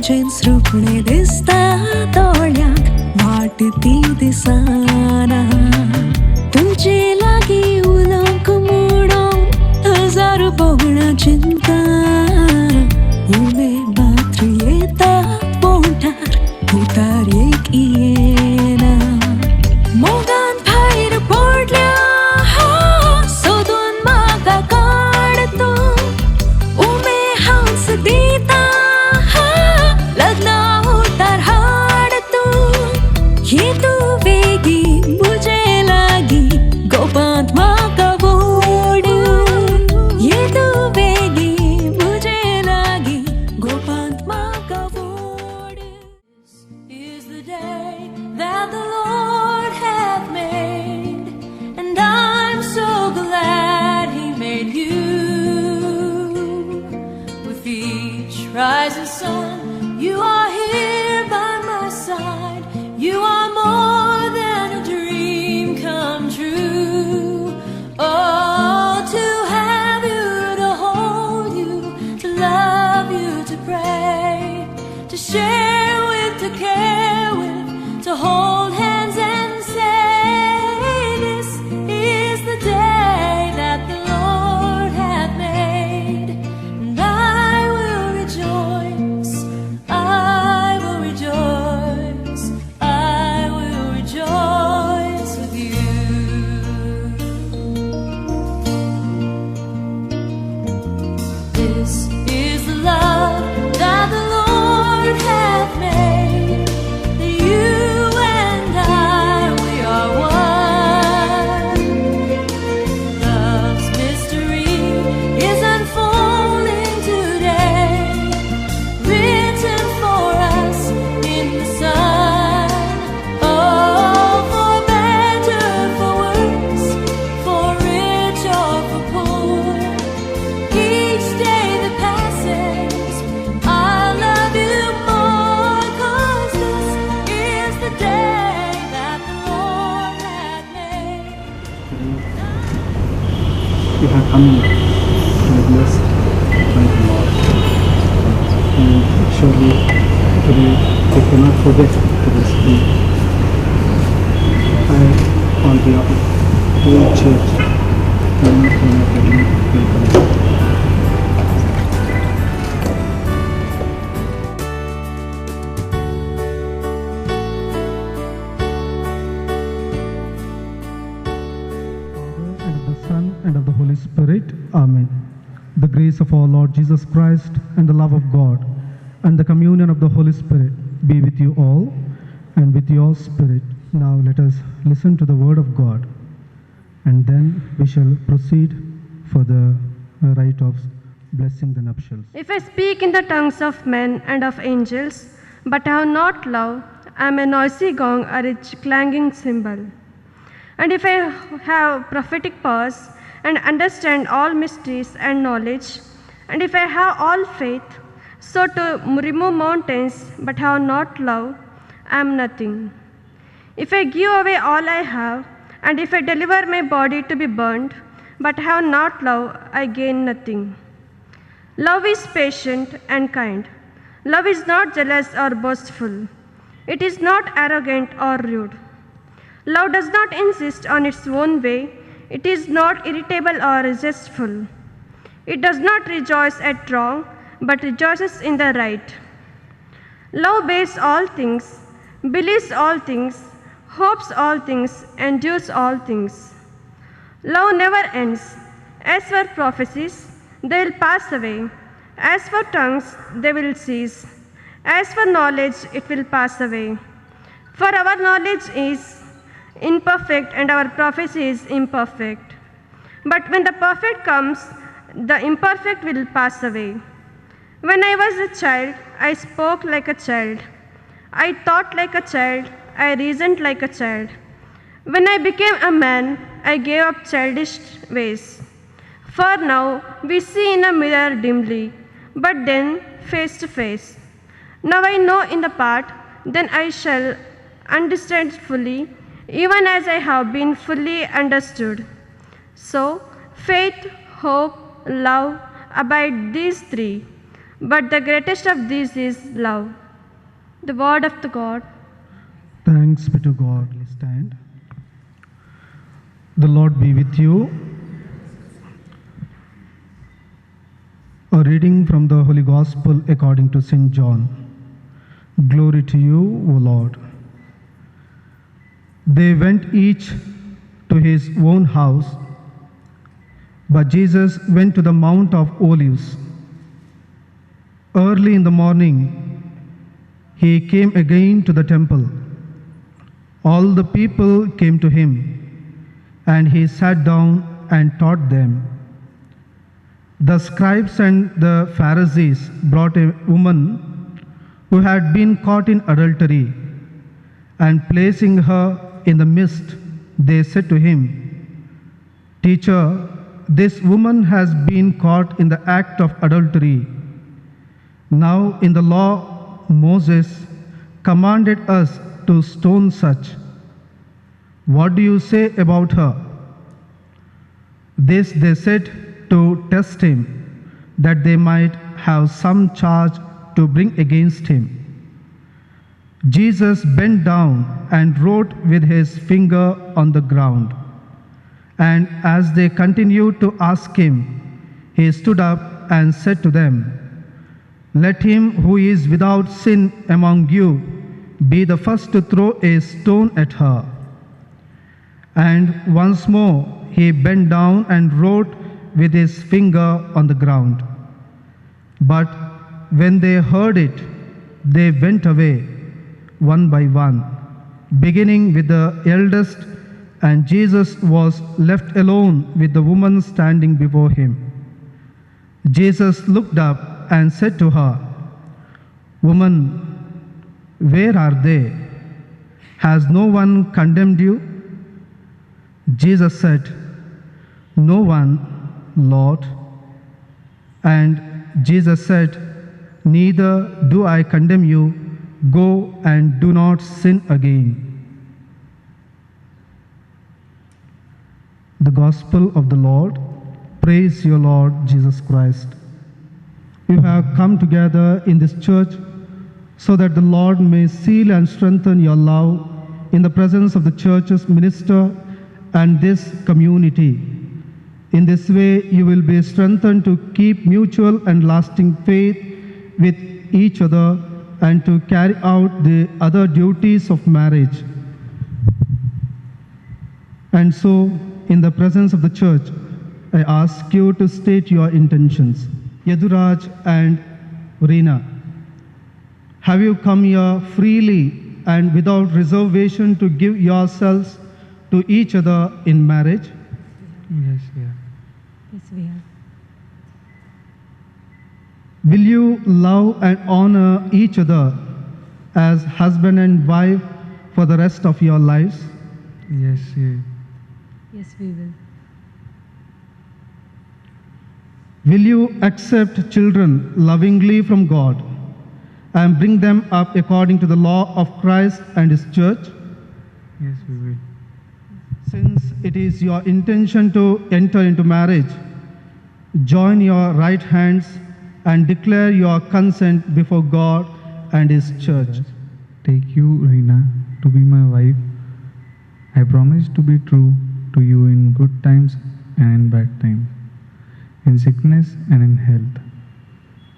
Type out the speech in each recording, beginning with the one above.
Gents रुपणे दिसता दोळ्याक वाटती दिसाना तुमचे लागीं उलोवंक म्हणून हजार बोगळा चिंता उमे बात्र येता पोटार उतार एक येना मोगान भायर पडल्या सोदून म्हाका काड तूं उमे हांस दिता लग्ना उतार हाड तूं येदू वेगी मुझे लागी गोपांत म्हाका वोड येदू वेगी मुझे लागी गोपांत म्हाका वोड. This is the day that the Lord hath made, and I'm so glad He made you. With each rising sun, you are here by my side. You are more than a dream come true. Oh, to have you, to hold you, to love you, to pray, to share with, to care with, to hold hands and say, this is the day that the Lord hath made, and I will rejoice, I will rejoice, I will rejoice with you. This is the love that the Lord hath made, that you and I, we are one. Love's mystery is unfolding today, written for us in the Son. Oh, for better, for worse, for rich or for poor, each day that passes, I love you more, 'cause this is the day that the Lord hath made. You have come to blessed by the Lord. And surely today we cannot forget to this day. I, on behalf of the whole church, cannot welcome you. And of the Son, and of the Holy Spirit. Amen. The grace of our Lord Jesus Christ, and the love of God, and the communion of the Holy Spirit be with you all, and with your spirit. Now let us listen to the word of God, and then we shall proceed for the rite of blessing the nuptials. If I speak in the tongues of men and of angels, but have not love, I am a noisy gong, a rich clanging cymbal. And if I have prophetic powers, and understand all mysteries and knowledge, and if I have all faith, so to remove mountains, but have not love, I am nothing. If I give away all I have, and if I deliver my body to be burned, but have not love, I gain nothing. Love is patient and kind. Love is not jealous or boastful. It is not arrogant or rude. Love does not insist on its own way. It is not irritable or resentful. It does not rejoice at wrong, but rejoices in the right. Love bears all things, believes all things, hopes all things, endures all things. Love never ends. As for prophecies, they will pass away. As for tongues, they will cease. As for knowledge, it will pass away. For our knowledge is imperfect and our prophecy is imperfect. But when the perfect comes, the imperfect will pass away. When I was a child, I spoke like a child. I thought like a child. I reasoned like a child. When I became a man, I gave up childish ways. For now we see in a mirror dimly, but then face to face. Now I know in the part, then I shall understand fully, even as I have been fully understood. So faith, hope, love, abide these three. But the greatest of these is love. The word of the God. Thanks be to God. Please stand. The Lord be with you. A reading from the Holy Gospel according to St. John. Glory to you, O Lord. They went each to his own house, but Jesus went to the Mount of Olives. Early in the morning, he came again to the temple. All the people came to him, and he sat down and taught them. The scribes and the Pharisees brought a woman who had been caught in adultery, and placing her in the midst, they said to him, "Teacher, this woman has been caught in the act of adultery. Now in the law, Moses commanded us to stone such. What do you say about her?" This they said to test him, that they might have some charge to bring against him. Jesus bent down and wrote with his finger on the ground. And as they continued to ask him, he stood up and said to them, "Let him who is without sin among you be the first to throw a stone at her." And once more he bent down and wrote with his finger on the ground. But when they heard it, they went away one by one, beginning with the eldest, and Jesus was left alone with the woman standing before him. Jesus looked up and said to her, "Woman, where are they? Has no one condemned you?" Jesus said, "No one, Lord." And Jesus said, "Neither do I condemn you. Go and do not sin again." The Gospel of the Lord. Praise you, Lord Jesus Christ. You have come together in this church so that the Lord may seal and strengthen your love in the presence of the church's minister and this community. In this way, you will be strengthened to keep mutual and lasting faith with each other and to carry out the other duties of marriage. And so, in the presence of the church, I ask you to state your intentions. Yaduraj and Reena, have you come here freely and without reservation to give yourselves to each other in marriage? Yes, yeah. Yes, we have. Will you love and honor each other as husband and wife for the rest of your lives? Yes, yeah. Yes, we will. Will you accept children lovingly from God and bring them up according to the law of Christ and His church? Yes, we will. Since it is your intention to enter into marriage, join your right hands and declare your consent before God and His church. Take you, Reena, to be my wife. I promise to be true to you in good times and in bad times, in sickness and in health.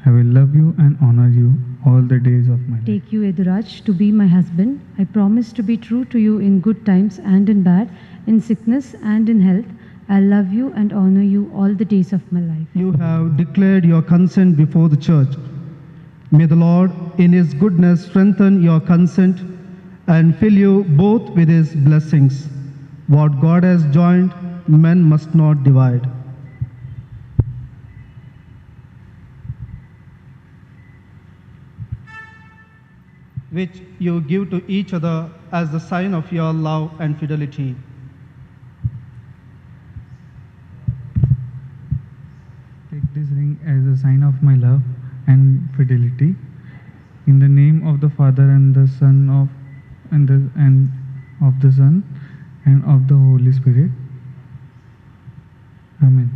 I will love you and honor you all the days of my life. Take you, Eduraj, to be my husband. I promise to be true to you in good times and in bad, in sickness and in health. I love you and honor you all the days of my life. You have declared your consent before the church. May the Lord, in His goodness, strengthen your consent and fill you both with His blessings. What God has joined, men must not divide. Which you give to each other as the sign of your love and fidelity. Take this ring as a sign of my love and fidelity. In the name of the Father and the Son and of the Son and of the Holy Spirit. Amen.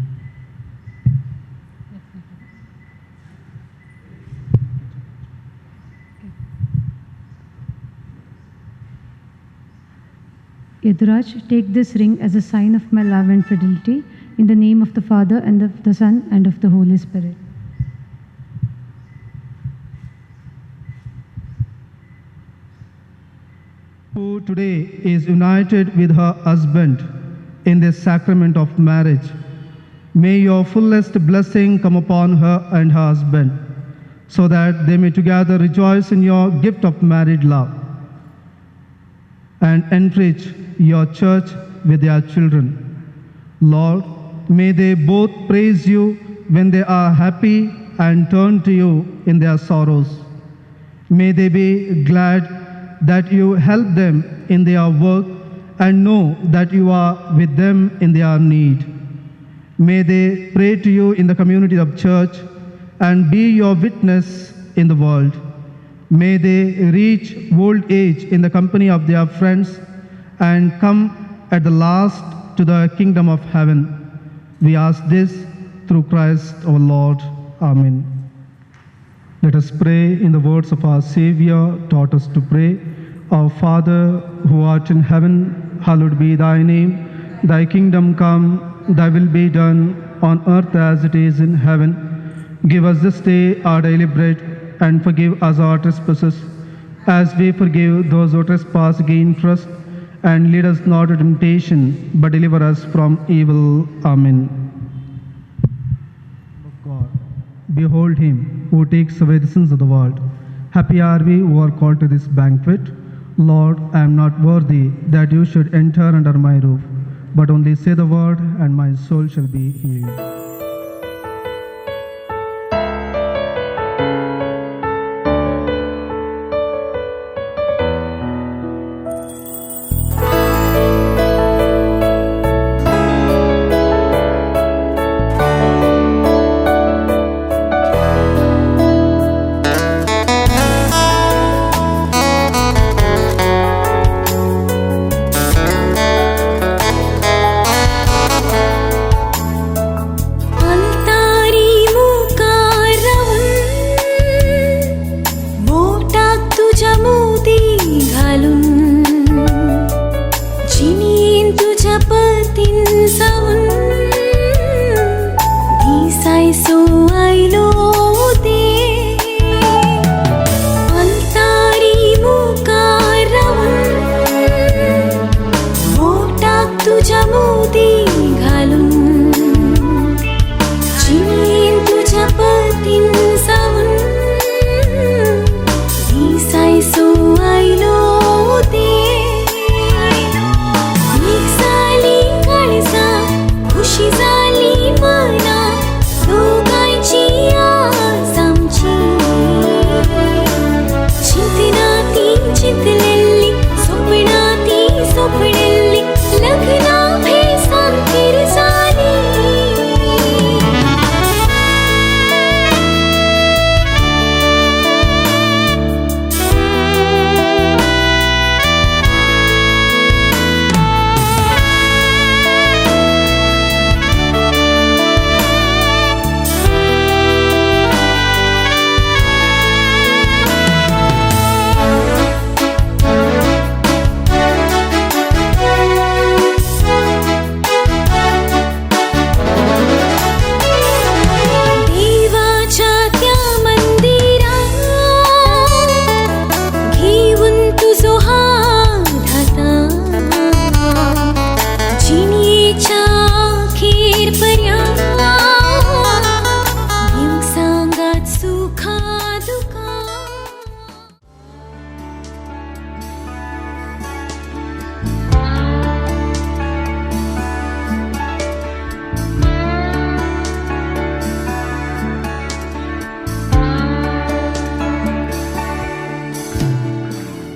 Yaduraj, take this ring as a sign of my love and fidelity, in the name of the Father, and of the Son, and of the Holy Spirit. Who today is united with her husband in this sacrament of marriage, may your fullest blessing come upon her and her husband, so that they may together rejoice in your gift of married love and enrich your church with their children. Lord, may they both praise you when they are happy and turn to you in their sorrows. May they be glad that you help them in their work and know that you are with them in their need. May they pray to you in the community of church and be your witness in the world. May they reach old age in the company of their friends and come at the last to the kingdom of heaven. We ask this through Christ our Lord. Amen. Let us pray in the words of our Savior taught us to pray. Our Father, who art in heaven, hallowed be thy name. Thy kingdom come, thy will be done on earth as it is in heaven. Give us this day our daily bread, and forgive us our trespasses, as we forgive those who trespass against us. And lead us not into temptation, but deliver us from evil. Amen. God, behold him who takes away the sins of the world. Happy are we who are called to this banquet. Lord, I am not worthy that you should enter under my roof, but only say the word, and my soul shall be healed.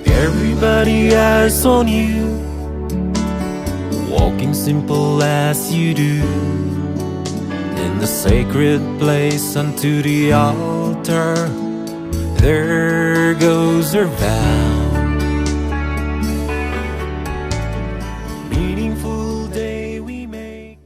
Everybody eyes on you, walking simple as you do, in the sacred place unto the altar. There goes her vow. Meaningful day we make.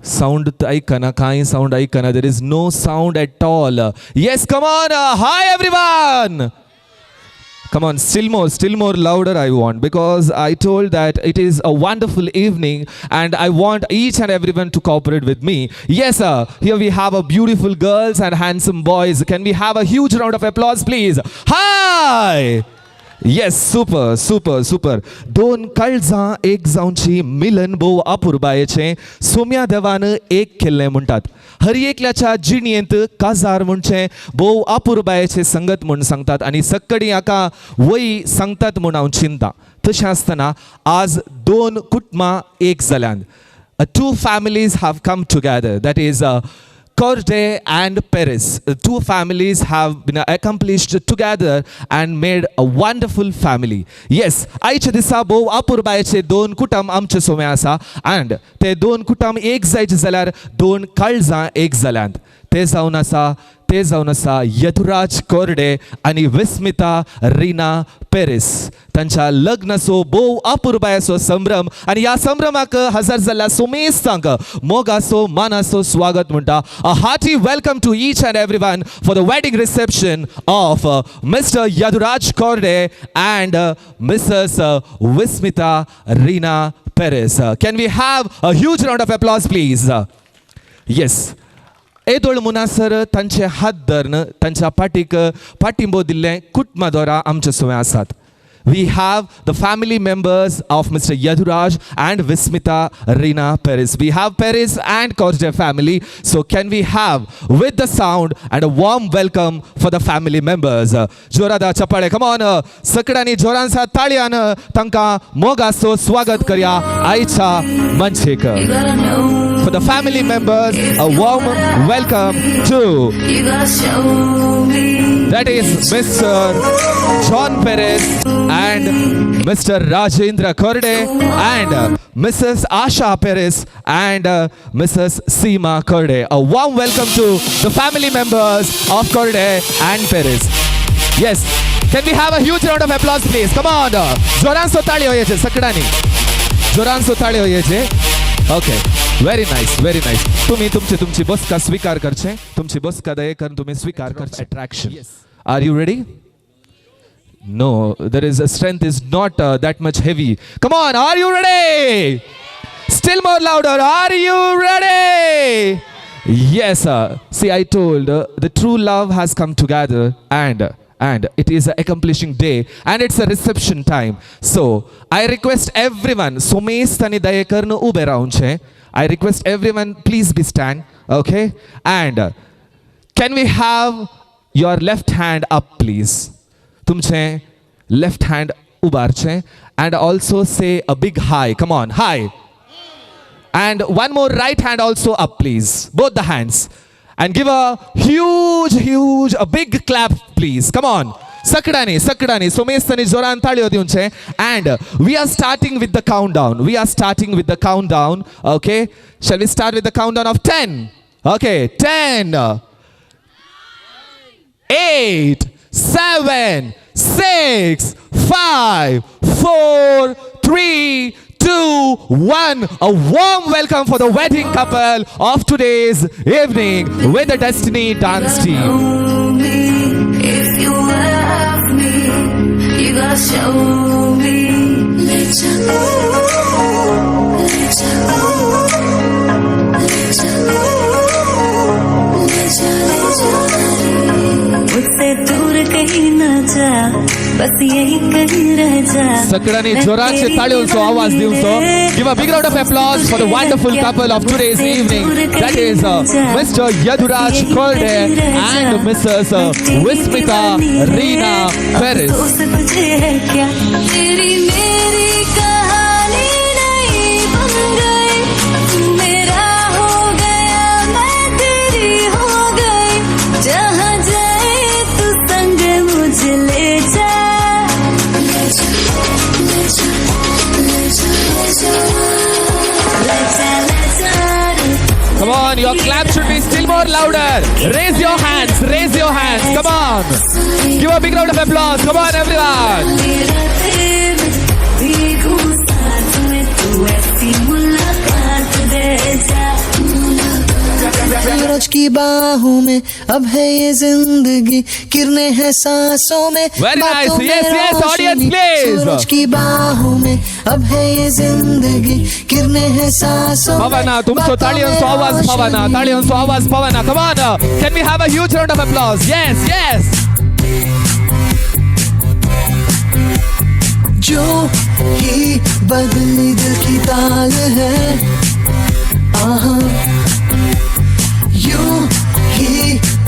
Sound ऐकना, काही sound ऐकना. There is no sound at all. Yes, come on. Hi everyone. Come on, still more louder I want, because I told that it is a wonderful evening and I want each and everyone to cooperate with me. Yes, sir. Here we have a beautiful girls and handsome boys. Can we have a huge round of applause, please? Hi! Yes, super. दोन काळजां एक जावची मिलन भोव अपुर्बायेचें सोम्या देवान एक केल्लें म्हणटात. हर एकल्याच्या जिणयेंत काजार म्हणचें भोव अपुर्बायेचें संगत म्हूण सांगतात आनी सक्कडी हाका वई सांगतात म्हूण हांव चिंता. तशें आसतना आज दोन कुटुंबां एक जाल्यांत. Two families have come together, that is Corday and Perez. Two families have been accomplished together and made a wonderful family. Yes, आयच्या दिसा भोव अपुर्बायेचे दोन कुटुंब आमचे सोमे आसा and ते दोन कुटुंब एक जायचे जाल्यार दोन काळजां एक जाल्यांत. ते जावन आसा यदुराज कोरडे आणि विस्मिता रीना पेरिस. तांच्या लग्नाचो भोव अपुर्बायेचो संभ्रम आणि ह्या संभ्रमाक हजर जाल्ल्या सोमेस्तांक मोगाचो मानाचो स्वागत म्हणटा. A hearty welcome to each and everyone for the wedding reception of Mr. Yaduraj Korde and Mrs. Vismita Reena Perez. Can we have a huge round of applause, please? Yes. एदोळ मुनासर तांचे हात धरन तांच्या पाठीक पाठिंबो दिल्ले कुटुंबाद्वारा आमचे सोवे आसात. We have the family members of Mr. Yaduraj and Vismita Reena Perez. We have Perez and Korde family. So can we have with the sound and a warm welcome for the family members. जोरादा चपाळे. Come on. सकडानी जोरांसा ताळयान तांकां मोगाचो स्वागत करया आयच्या मंचेक. For the family members, a warm welcome to that is Mr. John Perez and Mr. Rajendra Korde and Mrs. Asha Perez and Mrs. Seema Korde. A warm welcome to the family members of Korde and Perez. Yes, can we have a huge round of applause, please? Come on. Joran so taali hoye che sakdani. Joran so taali hoye che. Okay, very nice, very nice. तुम्ही तुमची बसका स्वीकार करचे, तुमची बसका दये करून तुम्ही स्वीकार करचे. Attraction. Yes. Are you ready? No, there is a strength is not that much heavy. Come on, are you ready? Still more louder. Are you ready? Yes. See, I told the true love has come together and it is an accomplishing day and it's a reception time. So I request everyone, somestani daye karnu ube raunche. I request everyone, please be stand. Okay? And can we have your left hand up, please? तुमचे left hand ubarche and also say a big hi. Come on, hi. And one more right hand also up, please. Both the hands. And give a huge, a big clap, please. Come on. Sakdani. Somestani zoran taliyo diunche. And we are starting with the countdown. Okay. Shall we start with the countdown of 10? Okay. 10, 8, 7, 6, 5, 4, 3, 2, 1. A warm welcome for the wedding couple of today's evening with the Destiny Dance Team. If you love me, you gotta show me. Let you know, let you know, let you know, let you know. मुझसे दूर कहीं न जा, बस यही कहीं रह जा. Sakdani जोराचे ताळ्यांचो आवाज दिवचो. Give a big round of applause for the wonderful couple of today's evening. That is Mr. Yaduraj Korde and Mrs. Vismita Reena Perez. तुझे है क्या? तेरी मेरी कहानी नहीं बन गई. तू मेरा हो गया, मैं तेरी हो गई. जहाँ जाए तू संग मुझे ले जा. Come on, your clap should be still more louder. Raise your hands. Come on. Give a big round of applause. Come on, everyone. की बाहों में अब है ये जिंदगी, किरणें हैं सांसों में, Very nice. बातों में Yes, yes, audience, Roshni. please. सूरज की बाहों में अब है ये जिंदगी, किरणें हैं सांसों में, Pavana, तुमचो बातों ताळियांचो में आवाज Pavana, रोशनी। ताळियांचो आवाज Pavana. Come on. Can we have a huge round of applause? Yes, yes. जो ही बदली दिल की ताल है, आहा, यूं ही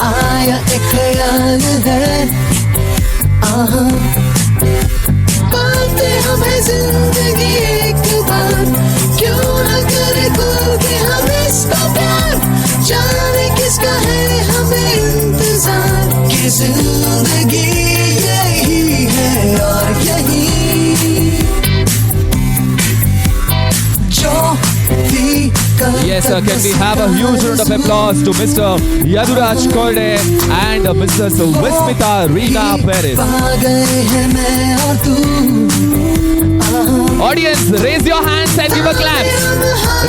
आया एक ख्याल है, आहा, पाते हमें जिंदगी एक बार, क्यों न करे खुल के हम इसका प्यार, जाने किसका है हमें इंतजार, कि जिंदगी यही है और यही जो भी कल Yes, sir. तक Can we have a huge round of applause to Mr. Yaduraj Korde and Mrs. Vismita Reena Perez. पा गए हैं मैं और तू, Audience, raise your hands and give a clap.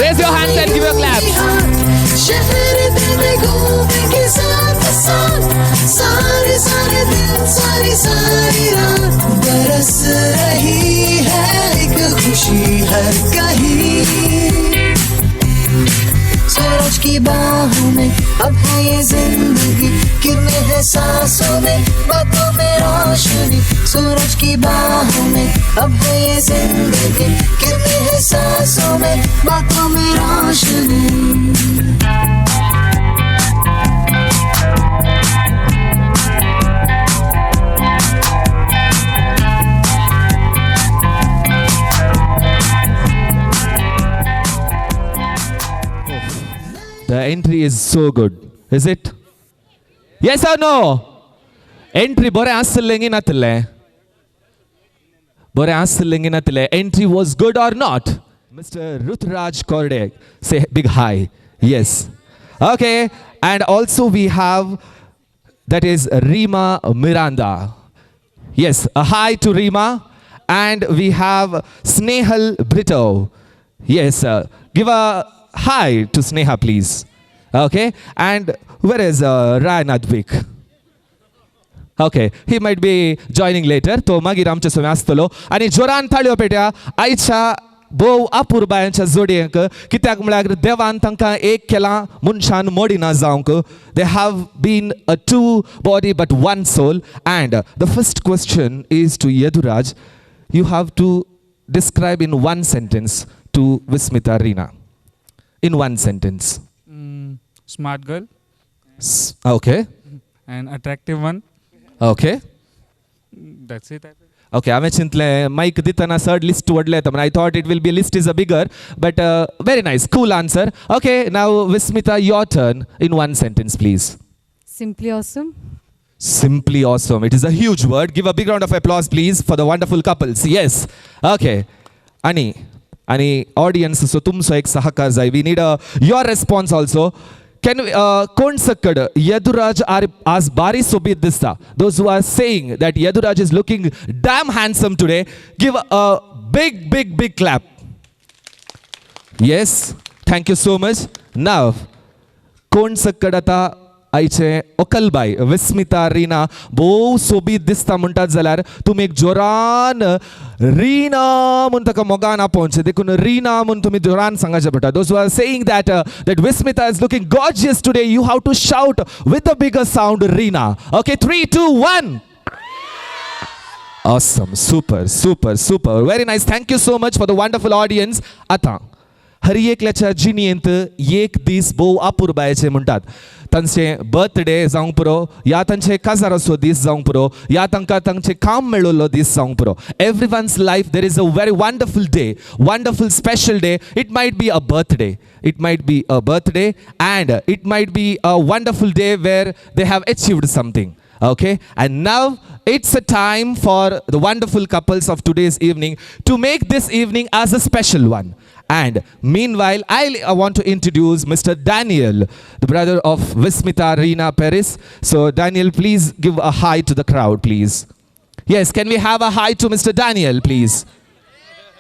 Raise your hands and give a clap. शहर तेरे घूमेंगे साथ साथ, सारे सारे दिन सारी सारी रात, बरस रही है एक खुशी हर कहीं। सूरज की बाहों में अब है ये जिंदगी, किरणें हैं सांसों में, बातों में रोशनी। सूरज की बाहों में अब है ये जिंदगी, किरणें हैं सांसों में, बातों में रोशनी। The entry is so good, is it? Yes or no? Entry bore asallengi natille. Bore asallengi natille. Entry was good or not? Mr. Rutraj Korde, say big hi. Yes. Okay. And also we have, that is Rima Miranda. Yes, a hi to Rima. And we have Snehal Brito. Yes, give a hi to Sneha, please. Okay. And where is Ryan Advik? Okay, he might be joining later. तो मागीर आमचे सोमे आसतलो आनी जोरान थाळयो पेट्या आयच्या भोव अपुरबायांच्या जोडयेक, कित्याक म्हळ्यार देवान तांकां एक केलां मनशान मोडिना जावंक. They have been a two body but one soul. And the first question is to Yaduraj. You have to describe in one sentence to Vismita Reena. In one sentence. Smart girl Okay. and attractive one. Okay. That's it. Okay, I mentioned Mike Ditana third list wordle. I thought it will be list is a bigger, but very nice, cool answer. Okay, now Vismita, your turn in one sentence, please. Simply awesome. Simply awesome. It is a huge word. Give a big round of applause, please, for the wonderful couples. Yes. Okay. Ani audience, so tumso ek sahakar jai. We need your response also. Can kon sakkad Yaduraj are as bari sobit dista. Those who are saying that Yaduraj is looking damn handsome today, give a big clap. Yes, thank you so much. Now, kon sakkad ata आयचे ओकलबाई विस्मिता रीना भोव सोबीत दिसता म्हणटात जाल्यार तुमी एक जोरान रीना म्हूण ताका मोगान आपोवचें देखून रीना म्हूण तुमी जोरान सांगचें पडटा. Those who are saying that Vismita is looking gorgeous today, you have to shout with a bigger sound Reena. Okay, 3, 2, 1. Awesome, super. Very nice. Thank you so much for the wonderful audience. आता हर एकल्याच्या जिणेंत एक दीस भोव अपुरबायेचे म्हणटात. तांचे birthday जावंक पुरो, या तांचे काजाराचो दीस जावंक पुरो, या तांकां तांचे काम मेळिल्लो दीस जावंक पुरो. Everyone's life there is a very wonderful day, wonderful special day. It might be a birthday. It might be a birthday and it might be a wonderful day where they have achieved something. Okay, and now it's a time for the wonderful couples of today's evening to make this evening as a special one. And meanwhile, I want to introduce Mr. Daniel, the brother of Vismita Reena Perez. So Daniel, please give a hi to the crowd, please. Yes, can we have a hi to Mr. Daniel, please?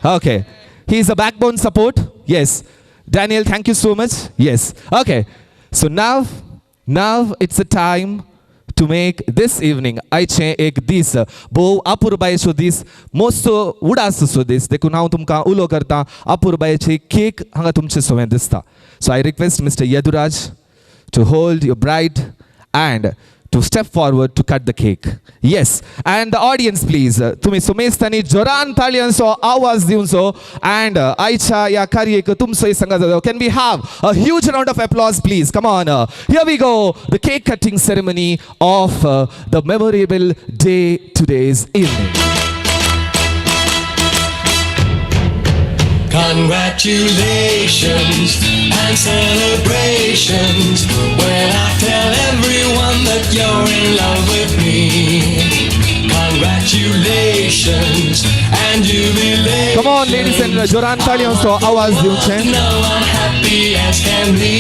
Okay, he's a backbone support. Yes, Daniel, thank you so much. Yes, okay. So now Now it's a time to make this evening आयचे एक दीस भोव अपुरबायेचो दीस मोस्तो उडासो दीस देखून हांव तुमकां उलो करता अपुरबायेची cake हांगा तुमचे सोवें दिसता. So I request Mr. Yaduraj to hold your bride and to step forward to cut the cake. Yes, and the audience please. तुम्ही सुमेस्तनी जोरान ताळयांचो आवाज दिवचो and आयच्या या कार्याक तुमचोय संगत जातो. Can we have a huge round of applause please? Come on. Here we go. The cake cutting ceremony of the memorable day today's evening. Congratulations and celebrations when I tell everyone that you're in love with me. Congratulations and jubilations. Come on ladies and joran taliyanso awaz diunche. Now I'm happy as can be.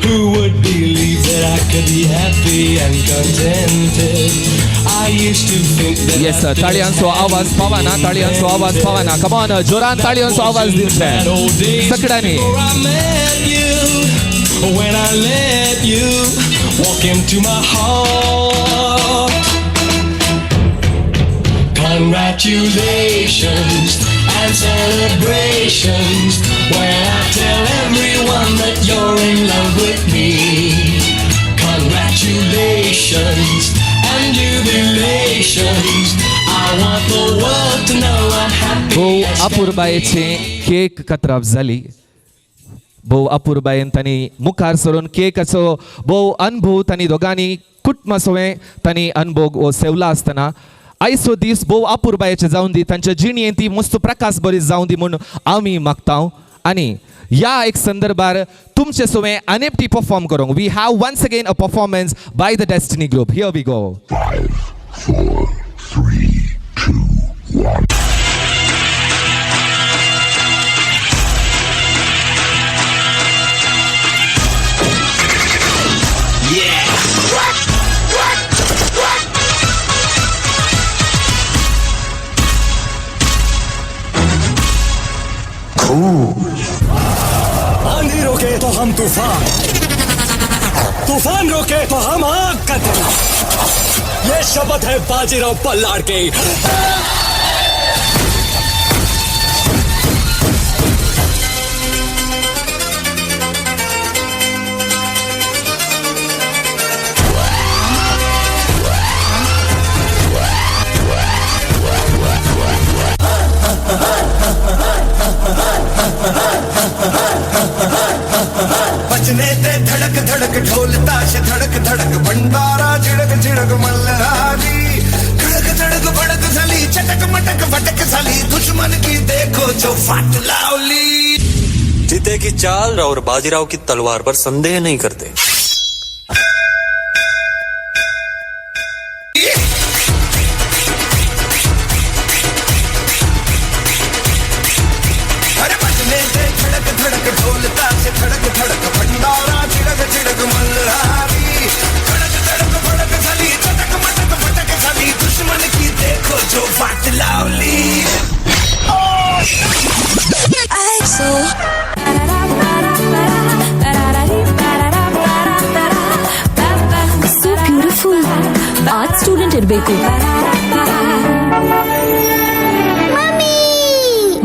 Who would believe that I could be happy and contented? I used to think that Yes, taliyanso awaz pavana, taliyanso awaz pavana. Come on, joran taliyanso awaz diunche. Sakdani. I met you, when I let you walk into my heart. Congratulations and celebrations when I tell everyone that you're in love with me. Congratulations and jubilations. I want the world to know I'm happy. भोव अपुरबायेचे cake कतरप जाली. भोव अपुरबायेन तांणी मुखार सरून केकाचो भोव अनुभव तांणी दोगांनी कुटुंबासोवें तांणी अनुभव सेवला आसतना आयचो दीस भोव अपुरबायेचे जावन दी तांच्या जिणेंत ती मस्त प्रकाश बरी जावन दी म्हूण आमी मागतांव. आनी ह्या एक संदर्भार तुमचे सोवें अनेपटी परफॉर्म करूंक we have once again a performance by the Destiny group. Here we go. 5, 4, 3, 2, 1. आंधी रोके तो हम तूफान, तूफान रोके तो हम आग का धुआं. ये शपथ है बाजीराव पल्लाड़ के. बजने ते धड़क धड़क ढोल ताश धड़क धड़क भंडारा झिड़क झिड़क मल्हारी. धड़क धड़क भड़क झली चटक मटक भटक झली दुश्मन की देखो जो फाट लावली. जीते की चाल और बाजीराव की तलवार पर संदेह नहीं करते. अरे बजने ते धड़क धड़क ढोल ताश धड़क धड़क भंडारा झिड़क झिड़क मल्हारी. धड़क धड़क भड़क झली चटक मटक भटक झली दुश्मन की देखो जो फाट लावली. So ಬ್ಯೂಟಿಫುಲ್ ಆರ್ಟ್ ಸ್ಟೂಡೆಂಟ್ ಇರಬೇಕು.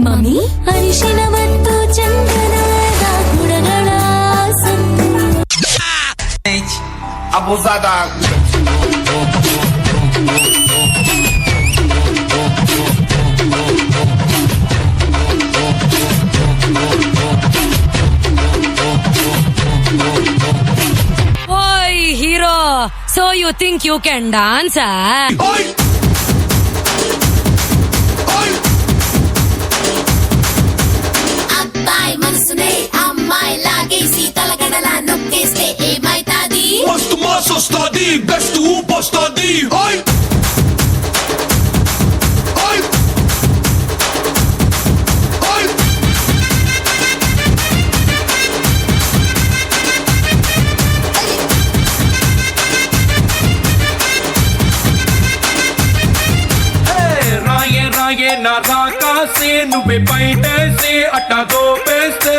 ಮಮ್ಮಿ ಅರಿಶಿನ ಮತ್ತು ಚಂದನದ ಗುಣಗಳ Abusada. Oi, hero! So you think you can dance, huh? Oi! Oi! అబ్బాయి మనసునే అమ్మాయి లాగేసి తలగడలా నొక్కేస్తే ఏమైతాది? Must mass study, best to study. Oi! Oi! Oi! రాయే నా రాకాసే నువ్వే బయటేసే అట్టా దోపేస్తే.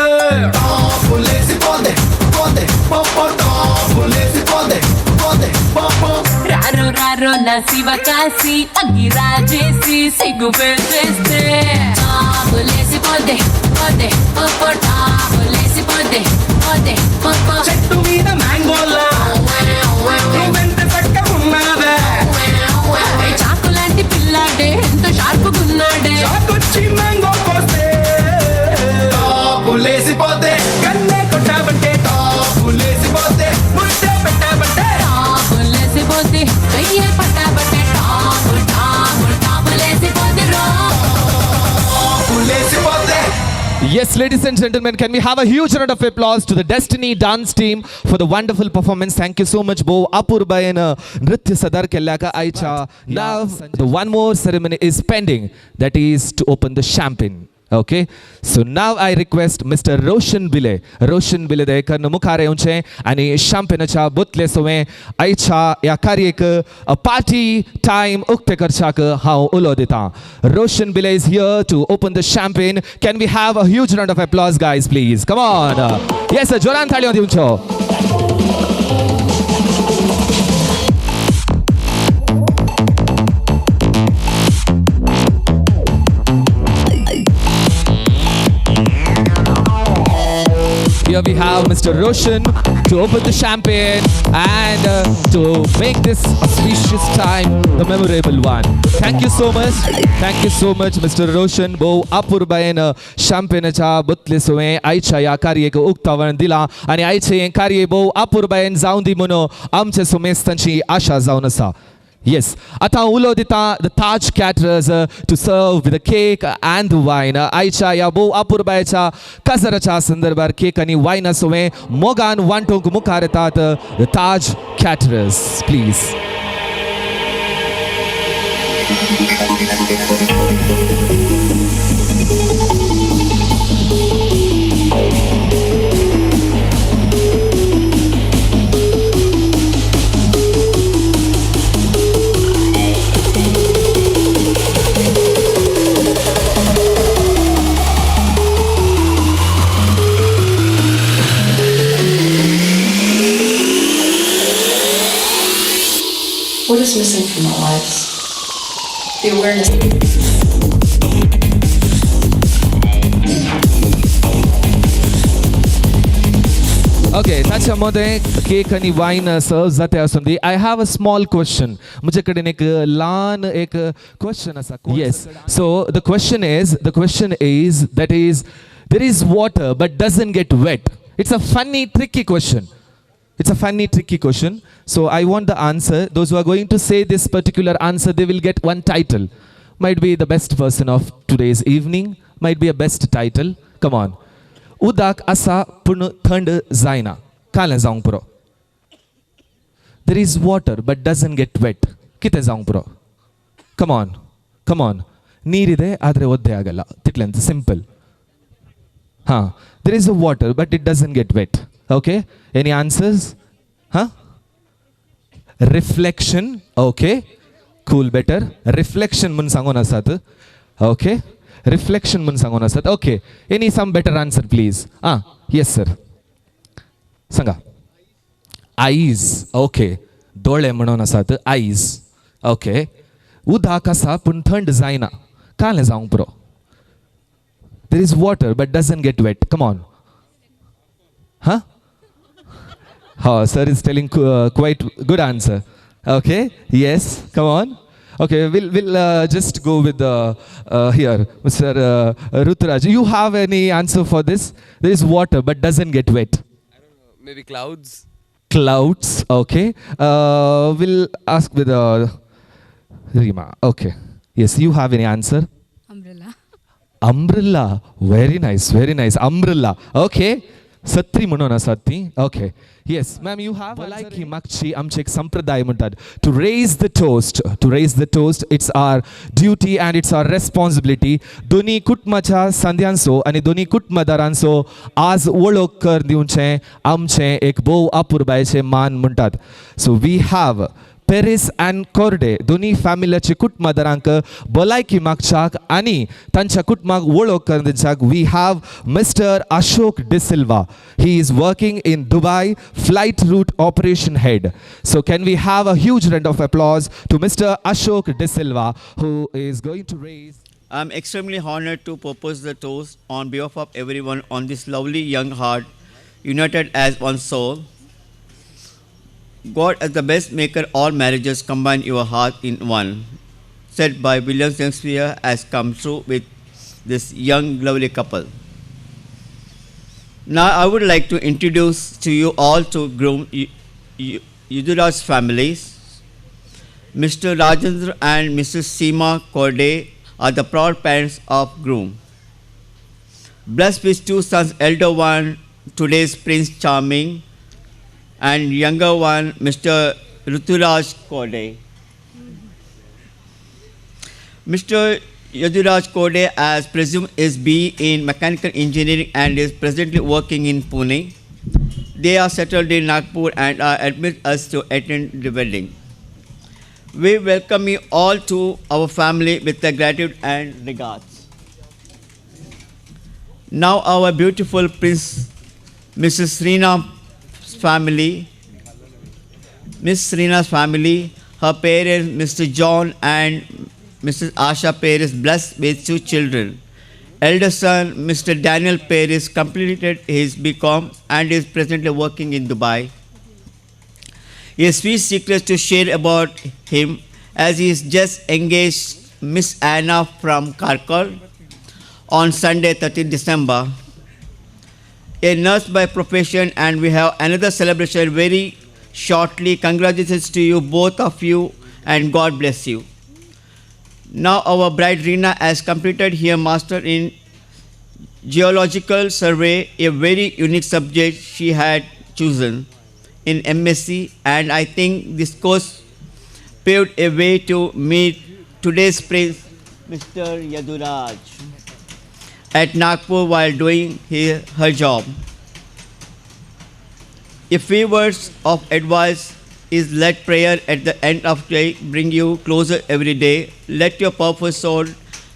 టాపులేసి పోందే పోందే పోందే టాపులే కరోనా శివకాశి అగిరాజేసి సిగ్గు పెట్టేస్తే టాపులేసి పోతే పోతే పోపో టాపులేసి పోతే పోతే పోపో చెట్టు మీద మ్యాంగోలా నువ్వెంత చక్కగున్నావే చాకు లాంటి పిల్లాడే ఎంత షార్పుకున్నాడే చాకొచ్చి మ్యాంగో కోస్తే టాపులేసిపోతే కన్నే కొట్టాబంటే టాపులేసిపోతే ముద్దే పెట్టాబంటే టాపులేసిపోతే కయ్యే పట్టాబట్టే టాపులేసిపోతే టాపులేసిపోతే. Yes, ladies and gentlemen, can we have a huge round of applause to the Destiny dance team for the wonderful performance. Thank you so much, Bo. Apurbayan Nritya Sadar Kellaka Aicha. Now, the one more ceremony is pending. That is to open the champagne. Okay, so now I request Mr. Roshan Bile. Roshan Bile de karnu mukhare unche ani champagne cha botle sove aicha ya karyek a party time ukte karchak how ulodita. Roshan Bile is here to open the champagne. Can we have a huge round of applause, guys, please? Come on. Yes, sir. Joran thali odi uncho. Here we have Mr. Roshan to open the champagne and to make this auspicious time the memorable one. Thank you so much. Thank you so much, Mr. Roshan. Bo apurbayan champagne cha butle soe aicha ya karye ko uktawan dila ani aicha yen karye bo apurbayan zaundi mono amche somestanchi asha zaunasa. Yes, ata ulodita the Taj caterers to serve with the cake and the wine. Aicha ya bo apurbacha kazaracha sandarbar cake ani wine sove mogan wantonku mukaretat the Taj caterers, please. What is missing from our lives? The awareness. Okay, that's your mother. Cake and wine serves that asundi. I have a small question. मुझे कड़ने एक लान एक question ऐसा. Yes. So the question is that is there is water but doesn't get wet. It's a funny, tricky question. It's a funny, tricky question. So I want the answer. Those who are going to say this particular answer, they will get one title. Might be the best person of today's evening. Might be a best title. Come on. Udak asa pun thand zaina. Kala zaung puro. There is water but doesn't get wet. Kite zaung puro. Come on. Come on. Neeride adre odde agalla. Titlent simple. Huh. There is a water but it doesn't get wet. Okay. Any answers? Huh? Reflection. Okay. Cool, better. Reflection mun sangona sat. Okay. Reflection mun sangona sat. Okay. Any some better answer, please? Yes, sir. Sanga. Eyes. Okay. Dole manona sat. Eyes. Okay. Udaka sa pun thand zaina. Kale zaung pro. There is water but doesn't get wet. Come on. Huh? Oh, sir is telling quite good answer. Okay. Yes. Come on. Okay. We'll just go with here, Mr. Ruturaj. You have any answer for this? There is water but doesn't get wet. I don't know. Maybe clouds. Clouds. Okay. We'll ask with Rima. Okay. Yes. You have any answer? Umbrella. Umbrella. Very nice. Very nice. Umbrella. Okay. Satri Munona Sati. Okay. Yes, ma'am, you have Valaiki Makchi Amchek Sampradayam untad. To raise the toast, it's our duty and it's our responsibility. Doni kutmacha sandyanso ani doni kutmadaranso az olokar diunche amche ek bo apurbaye man muntad. So we have Paris and Korde दोन्ही फॅमिलीचे कुटुंबदारांक भलायकी मागच्याक आणि तांच्या कुटुंबाक वळख करच्याक we have mister Ashok D'Silva. He is working in Dubai, flight route operation head. So can we have a huge round of applause to Mr. Ashok Disilva, who is going to raise. I'm extremely honored to propose the toast on behalf of everyone on this lovely young heart, united as one soul. God as the best maker, all marriages combine your heart in one, said by William Shakespeare, has come true with this young lovely couple. Now I would like to introduce to you all to groom Yaduraj's families. Mr. Rajendra and Mrs. Seema Corday are the proud parents of groom. Blessed with two sons, elder one, today's Prince Charming, and younger one, Mr. Ruturaj Corday. Mr. Yaduraj Corday, as presumed, is B in mechanical engineering and is presently working in Pune. They are settled in Nagpur and are admitted us to attend the wedding. We welcome you all to our family with the gratitude and regards. Now our beautiful Prince, Mrs. Srina's family, Miss Srina's family, her parents, Mr. John and Mrs. Asha Paris, blessed with 2 children. Elder son, Mr. Daniel Paris, completed his BCom and is presently working in Dubai. He has few secrets to share about him, as he is just engaged Miss Anna from Karkar on Sunday, 13 December. A nurse by profession, and we have another celebration very shortly. Congratulations to you, both of you, and God bless you. Now our bride Reena has completed her master in geological survey, a very unique subject she had chosen in MSc, and I think this course paved a way to meet today's Prince, Mr. Yaduraj, at Nagpur while doing her job. A few words of advice is let prayer at the end of the day bring you closer every day. Let your powerful soul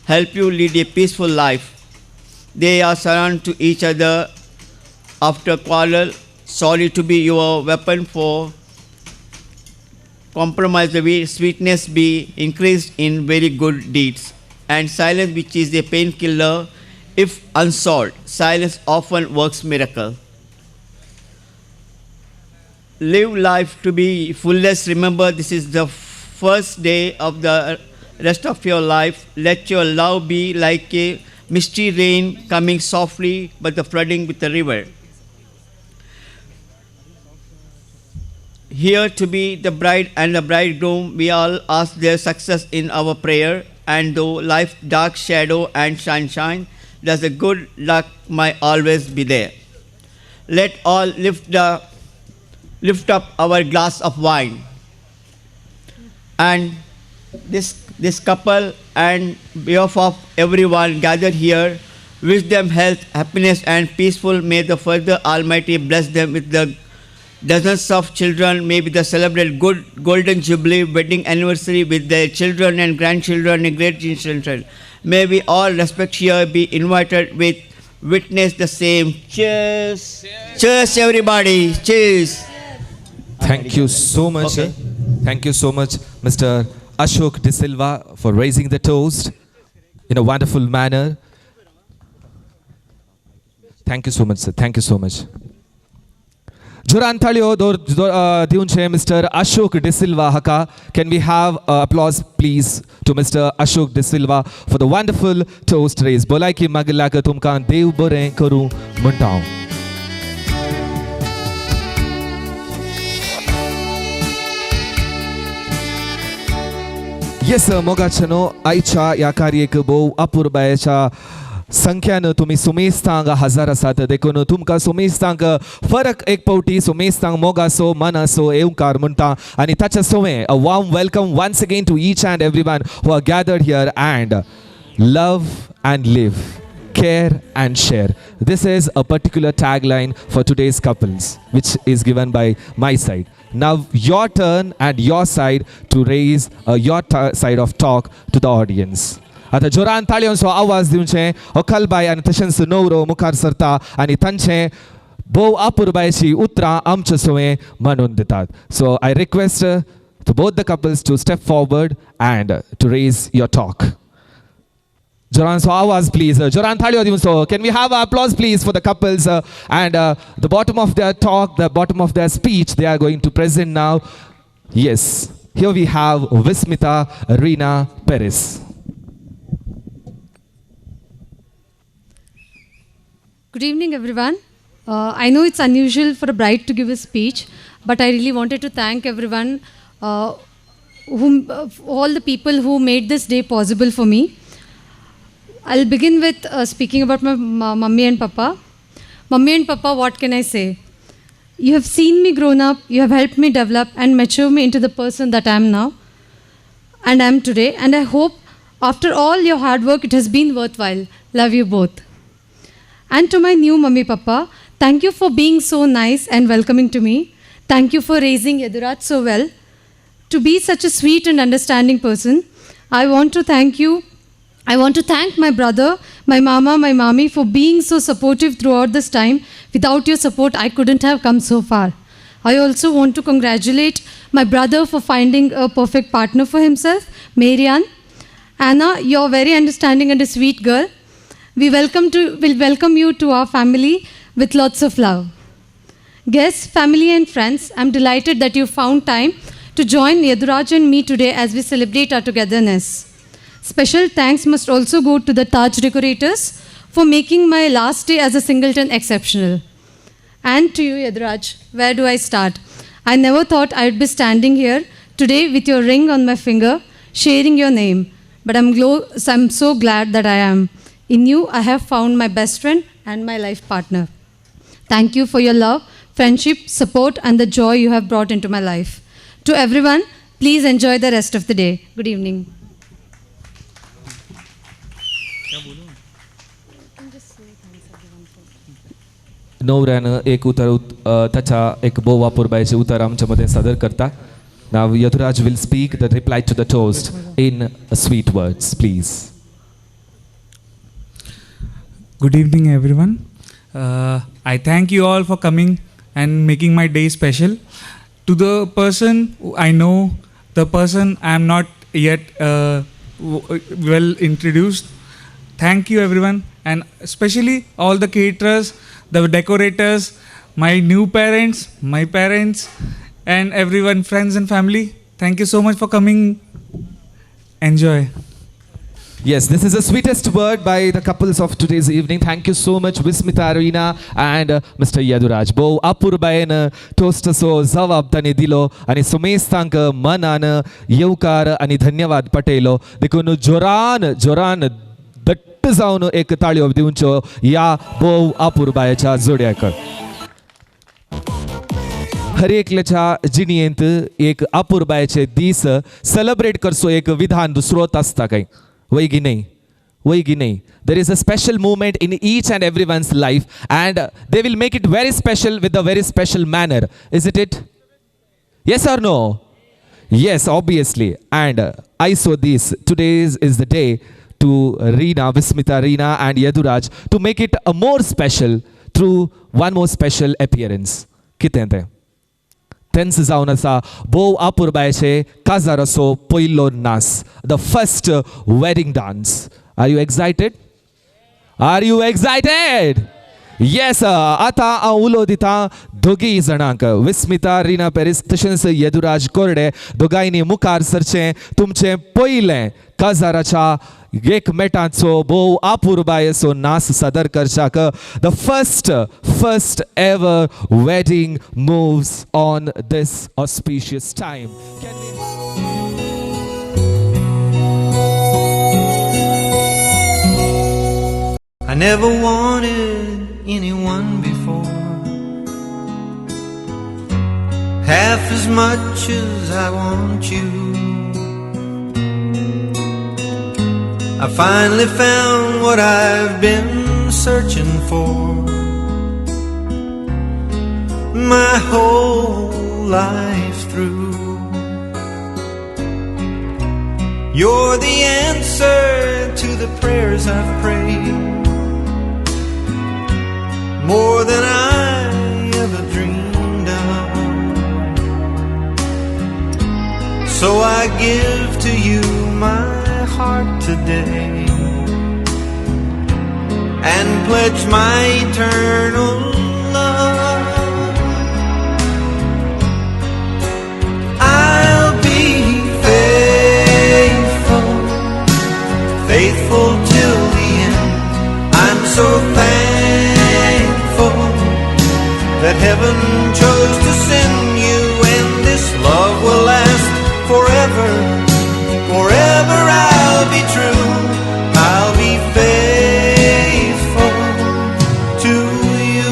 help you lead a peaceful life. They are surrounded to each other after quarrel. Sorry to be your weapon for compromise. The sweetness be increased in very good deeds, and silence, which is a painkiller if unsolved. Silence often works miracle. Live life to be fullest. Remember, this is the first day of the rest of your life. Let your love be like a misty rain coming softly, but the flooding with the river. Here to be the bride and the bridegroom, we all ask their success in our prayer. And though life dark shadow and sunshine, there's a good luck might always be there. Let all lift up our glass of wine. And this couple and behalf of everyone gathered here, wish them health, happiness and peaceful. May the further Almighty bless them with the dozens of children. May the celebrate good golden jubilee wedding anniversary with their children and grandchildren and great-grandchildren. May we all respect here be invited with witness the same. Cheers. Cheers everybody. Cheers. Thank you so much. Okay. Thank you so much, Mr. Ashok Disilva, for raising the toast in a wonderful manner. Thank you so much, sir. Thank you so much. Joran Thalio diunche Mr. Ashok Disilva haka. Can we have applause please to Mr. Ashok Disilva for the wonderful toast raised. Bolai ki maglaga tumkan dev bore karu muntaun. Yes, मोगाचनो आयच्या या कार्याक भोव अपूर्बायच्या संख्यान तुम्ही सुमेस्तांक हजार आसात देखून तुमकां सुमेस्तांक फरक एक पावटी सुमेस्तांक मोगासो मनासो येवकार म्हणटा आनी ताच्या सोवे a warm welcome once again to each and everyone who are gathered here and love and live, care and share. This is a particular tagline for today's couples which is given by my side. Now your turn and your side to raise your side of talk to the audience. आता जोरान ताळयोंचो आवाज दिवचे अकलबाई आनी तशेंच नवरो मुखार सरता आनी तांचे भोव आपुरबायची उतरां आमचे सुवें म्हणून दितात. So I request to both the couples to step forward and to raise your talk. Joran, so awaz please. Joran thalio diunso. Can we have applause please for the couples and the bottom of their talk, the bottom of their speech they are going to present now. Yes, here we have Vismita Reena Perez. Good evening, everyone. I know it's unusual for a bride to give a speech, but I really wanted to thank everyone, all the people who made this day possible for me. I'll begin with speaking about my mummy and papa. Mummy and papa, what can I say? You have seen me grown up, you have helped me develop and mature me into the person that I am now and am today. And I hope after all your hard work, it has been worthwhile. Love you both. And to my new mummy, papa, thank you for being so nice and welcoming to me. Thank you for raising Yaduraj so well. To be such a sweet and understanding person, I want to thank you. I want to thank my brother, my mama, my mommy for being so supportive throughout this time. Without your support, I couldn't have come so far. I also want to congratulate my brother for finding a perfect partner for himself, Marianne. Anna, you're very understanding and a sweet girl. We'll welcome you to our family with lots of love. Guests, family and friends, I'm delighted that you found time to join Yaduraj and me today as we celebrate our togetherness. Special thanks must also go to the Taj decorators for making my last day as a singleton exceptional. And to you, Yaduraj, where do I start? I never thought I'd be standing here today with your ring on my finger, sharing your name. But I'm so glad that I am. In you, I have found my best friend and my life partner. Thank you for your love, friendship, support, and the joy you have brought into my life. To everyone, please enjoy the rest of the day. Good evening. नवऱ्यानं एक उतर त्याच्या एक बोवा पुरबायचे उतर आमच्यामध्ये सादर करता. Now Yaduraj will speak the reply to the toast in sweet words, please. Good evening, everyone. I thank you all for coming and making my day special. To the person I know, the person I am not yet well introduced, thank you, everyone, and especially all the caterers, the decorators, my new parents, my parents, and everyone, friends and family. Thank you so much for coming. Enjoy. Yes, this is the sweetest word by the couples of today's evening. Thank you so much, Vismita Reena and Mr. Yaduraj. Bo apurbayen toast so zawab tani dilo ani sumestank manan yeukar ani dhanyawad patelo. देखून जोरान दट्ट जावन एक ताळयो दिवच्यो या बोव आपुरबायच्या जोड्याक. हर एकल्याच्या जिणेंत एक आपुरबायचे दीस celebrate करचो एक विधान दुसरोच आसता काय वैगी नहीं. There is a special moment in each and everyone's life and they will make it very special with a very special manner. Isn't it? Yes or no? Yes, obviously. And I saw this. Today is the day to Reena, Vismita Reena and Yaduraj to make it a more special through one more special appearance. Kitente. Tense जावन आसा बोव आपुरबायचे काजाराचो पयलो नाच, the first wedding dance. Are you excited? Are you excited? Yes, आता हांव उलो दिता दोगी जाणांक, विस्मिता रीना पेरीस तशेंच यदुराज कोरडे दोगांयनी मुखार सरचें तुमचें पयलें काजाराच्या एकमेटांचो बोव आपुरबायेचो नाच सादर करच्याक. The first ever wedding moves on this auspicious time. I never wanted anyone before, half as much as I want you. I finally found what I've been searching for. My whole life through. You're the answer to the prayers I've prayed, more than I ever dreamed of. So I give to you my heart today and pledge my eternal love. I'll be faithful till the end. I'm so thankful that heaven chose to send you, and this love will last forever. Forever I'll be true. I'll be faithful to you.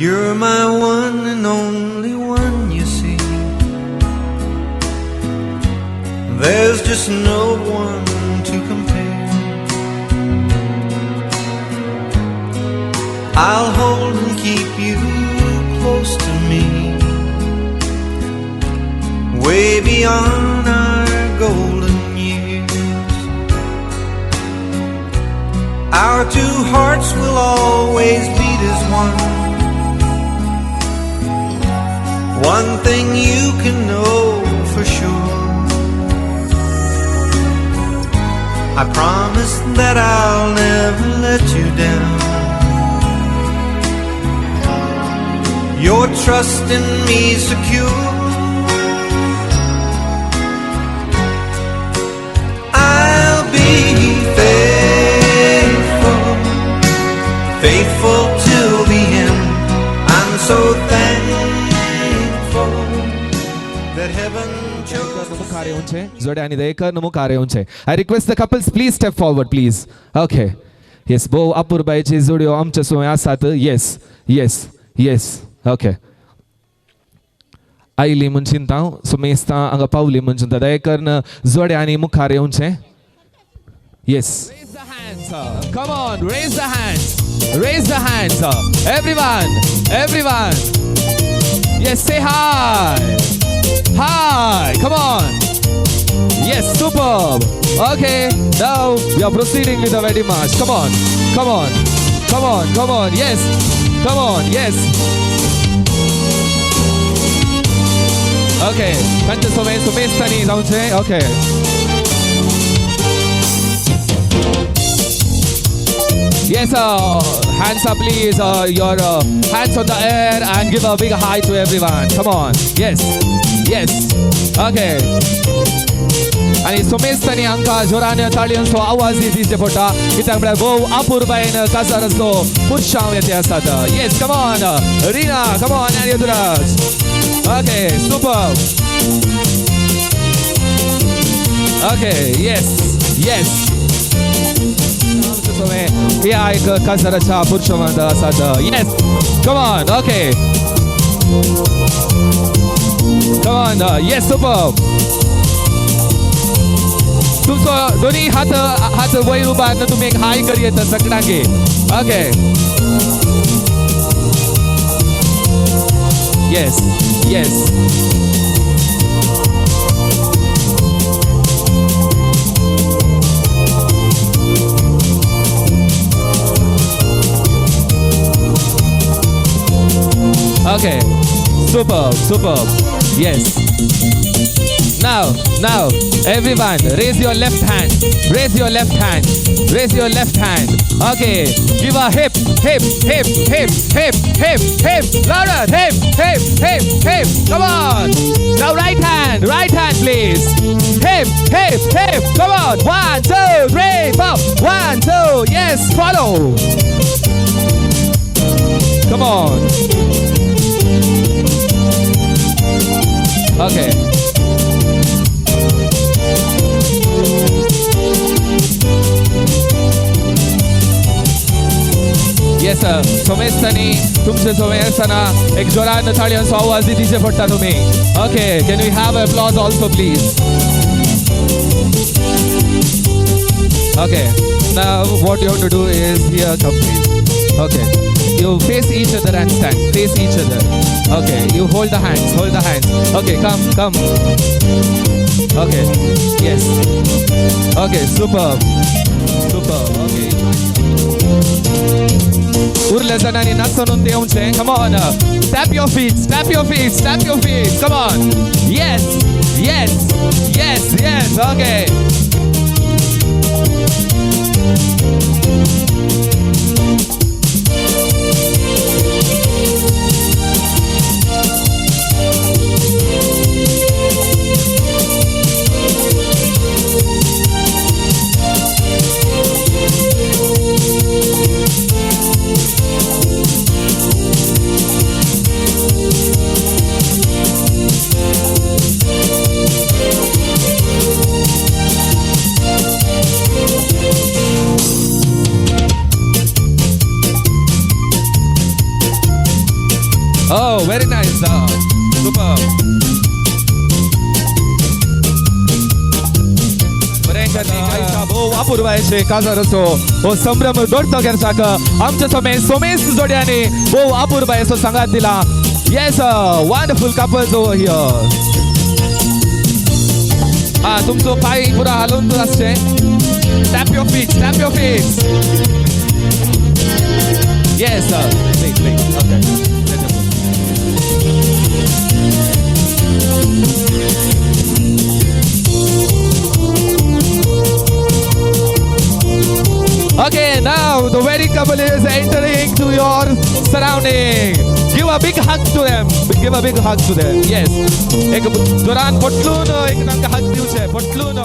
You're my one and only one, you see. There's just no one to compare. I'll hold and keep you close to me, way beyond our golden years. Our two hearts will always beat as one. One thing you can know for sure, I promise that I'll never let you down. Your trust in me secure, I'll be faithful till the end. I'm so thankful that heaven chose to I request the couples, please step forward, please. Okay. Yes, bo apurbai ce zudio amcha so asat. Yes, yes, yes. Okay. I limun chintau so mesta anga pau limun chunta dai karna zode ani mukhare unche. Yes. Raise the hands. Come on, raise the hands. Raise the hands. Everyone, everyone. Yes, say hi. Hi, come on. Yes, superb. Okay, now we are proceeding with the wedding march. Come on, come on, come on, come on. Yes, come on, yes. Okay, kancha somestani zaunche. Okay. Yes, hands up please, your hands on the air and give a big hi to everyone. Come on, yes, yes, okay. आणि सोमेस्तनी अंका जोराने ताळयांचो आवाज दिसचे पडटा कित्याक म्हळ्यार भोव अपूर्बायेन कासाराचो पुरशांव येते आसात. Yes, come on Reena, come on and Yaduraj. Okay, super. Okay, yes, yes. ह्या एक कासाराच्या पुरशांवांत आसात. Yes, come on. Okay, come on. Yes, super. तुमचो दोन्ही हात वयर उबारन तुम्ही एक हाय करी येता सगळ्यांगे. Okay, yes, yes. Okay, superb, superb. Yes. Now, everyone, raise your left hand. Raise your left hand. Raise your left hand. Okay, give a hip, hip, hip, hip, hip, hip, hip. Louder, hip, hip, hip, hip. Come on. Now right hand, please. Hip, hip, hip. Come on. 1, 2, 3, 4. 1, 2. Yes, follow. Come on. Okay. Yes सोमेस्तानी तुमचे सोमेस्ताना एक जोरान थाळयांचो आवाज दिवचे पडटा तुमी okay can we have applause also please okay now what you have to do is here come please okay you face each other and stand face each other okay you hold the hands okay come okay yes okay superb okay urle zanani nasanun deunche come on tap your feet come on yes okay Oh, very nice. Super. अपूर्व आहे काजारसो हो संभ्रम दोडतो गेरसाक आमचे सोमेश जोड्याने हो अपूर्व आहे सो सांगात दिला yes wonderful couples over here हा तुमचो पाय पुरा हलवून आसचे tap your feet yes please okay Okay, now the wedding couple is entering to your surrounding. Give a big hug to them. Yes. एक जोरान पटलून एक तांकां हग दिवचे पटलून.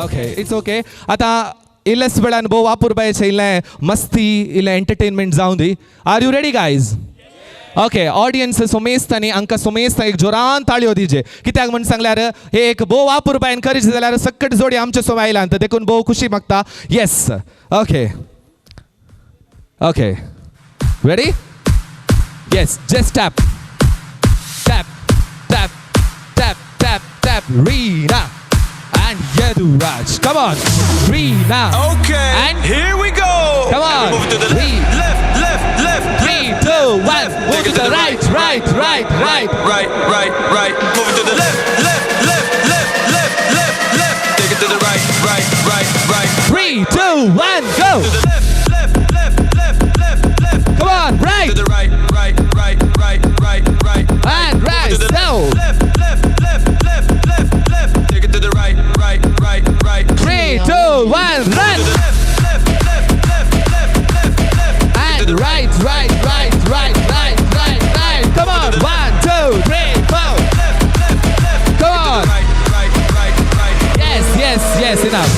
Okay, it's okay. आता इल्लेस वेळान भोव अपूर्बायेचे इल्लें मस्ती इल्लें एंटरटेनमेंट जावं दी. Are you ready guys? Okay audience सोमेस्तानी हांकां सोमेस्ता एक जोरान ताळयो दिजे कित्याक म्हण सांगल्यार हे एक भोव अपूर्व एनकरेज जाल्यार सकट जोडी आमचे सोम आयला तर देखून भोव खुशी मागता yes okay ready yes just tap Reena and Yaduraj. Come on, Reena. Okay, and here we go. Come on, move to the left. 3, 2, 1. Move to the right. Move it to the left. Take it to the right. 3, 2, 1, go. To the left. Come on, right. To the right. And right. To the So. left. Take it to the right. 3, 2, 1, run. To the left. And right. Come on, 1, 2, 3, 4. Come on. Yes, enough.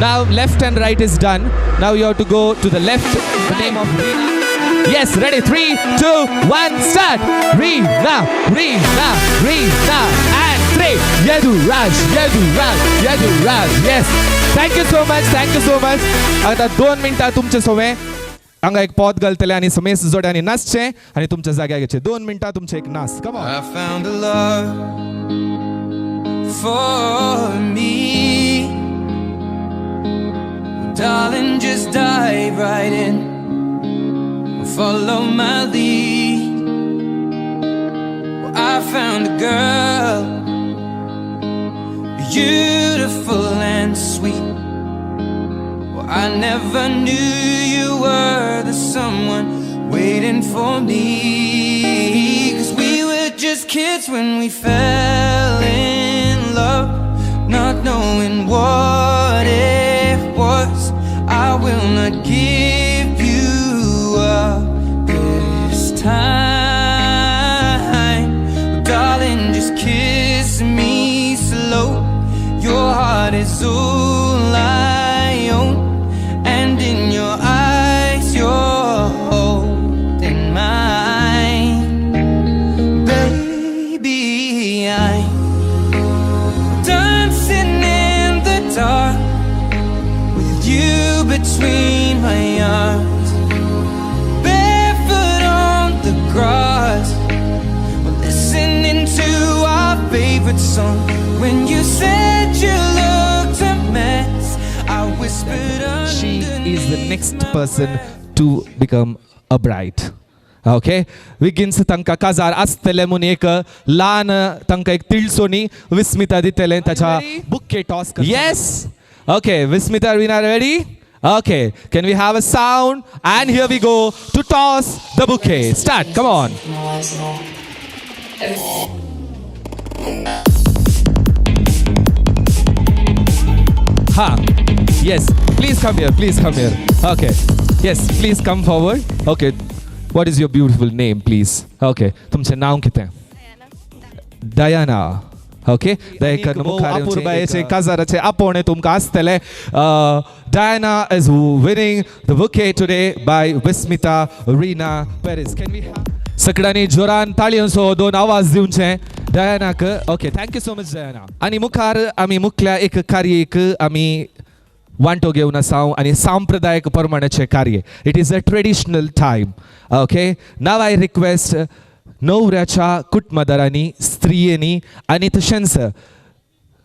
Now left and right is done. Now you have to go to the left. The name of Reena. Yes, ready? 3, 2, 1, start. Reena. And 3. Yaduraj. Yes. Thank you so much. आता 2 मिनिटां तुमचे सोवे हांगा एक पॉद घालतले आनी सोमेश जोड्यांनी नाचचे आनी तुमच्या जाग्यार घेवचे 2 मिनिटां तुमचे एक नाच come on I found a love for me. Darling, just dive right in. Follow my lead. Well, I found a girl, beautiful and sweet. Well, I never knew you were the someone waiting for me. 'Cause we were just kids when we fell in love, not knowing what it was. I will not give you up this time. Darling, just kiss me slow. Your heart is all I own, and in your eyes you're holding mine. Baby, I'm dancing in the dark with you between my arms. song. When you said you looked a mess, I whispered She underneath is the next my person breath. to become a bride. Okay, Wiggins तांकां काजार आसतले म्हूण एक ल्हान तांकां एक तिळसोनी विस्मिता दितले ताच्या bouquet toss. Yes. Okay, Vismita, Reena, ready? Okay, can we have a sound? And here we go to toss the bouquet. Start, come on. Ha. Yes, please come here, please come here. Okay, yes, please come forward. Okay, what is your beautiful name, please? Okay, तुमचे नाव कितें? Diana. Okay, Dayakar मुखार अपूर्बायेचे काजाराचे आपोवणे तुमकां आसतले. Diana is winning the bouquet today by Vismita Reena Perez. Can we have सगळ्यांनी जोरान ताळयांचो दोन आवाज दिवचे डायनाक. Okay, thank you so much Diana. आनी मुखार आमी मुखल्या एक कार्याक आमी वांटो घेवन आसा आनी सांप्रदायिक प्रमाणाचे कार्य. It is a traditional time. Okay, now I request न्हवऱ्याच्या कुटुंबदारांनी, स्त्रियेनी आनी तशेंच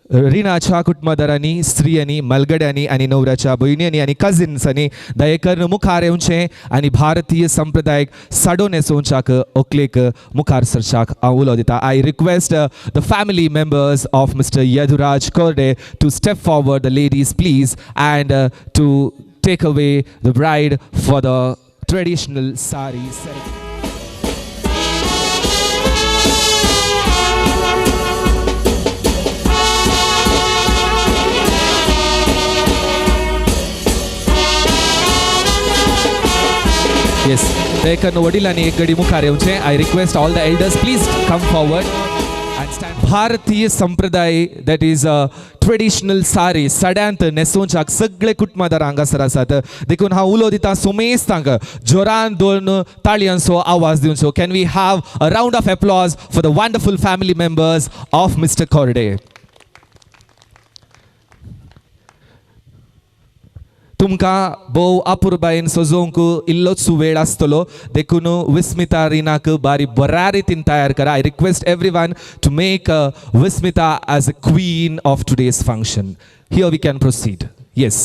रिणाच्या कुटुंबदारांनी, स्त्रियांनी, मलगड्यांनी आनी न्हवऱ्याच्या भयण्यांनी आनी कजिन्सांनी दयेकर मुखार येवचें आनी भारतीय संप्रदायिक साडो न्हेसोवच्याक ओकलेक मुखार सरच्याक हांव उलो दिता. I request the family members of mister Yaduraj Korde to step forward, the ladies please, and to take away the bride for the traditional sari ceremony. Yes, दयेकर वडिलांनी एक घडी मुखार येवचें. I request all the elders please come forward and stand. भारतीय संप्रदाय that is traditional सारी सड्यांत न्हेसोवच्याक सगळे कुटुंबदार हांगासर आसात. देखून हांव उलो दिता सुमेज तांकां जोरान दोन ताळयांचो आवाज दिवचो. Can we have a round of applause for the wonderful family members of mister Korde. तुमकां भोव अपुरबायेन सजोवंक इल्लोच वेळ आसतलो, देखून विस्मिता रिनाक बारी बऱ्या रितीन तयार करा. I request everyone to make Vismita as a queen of today's function. Here we can proceed. Yes.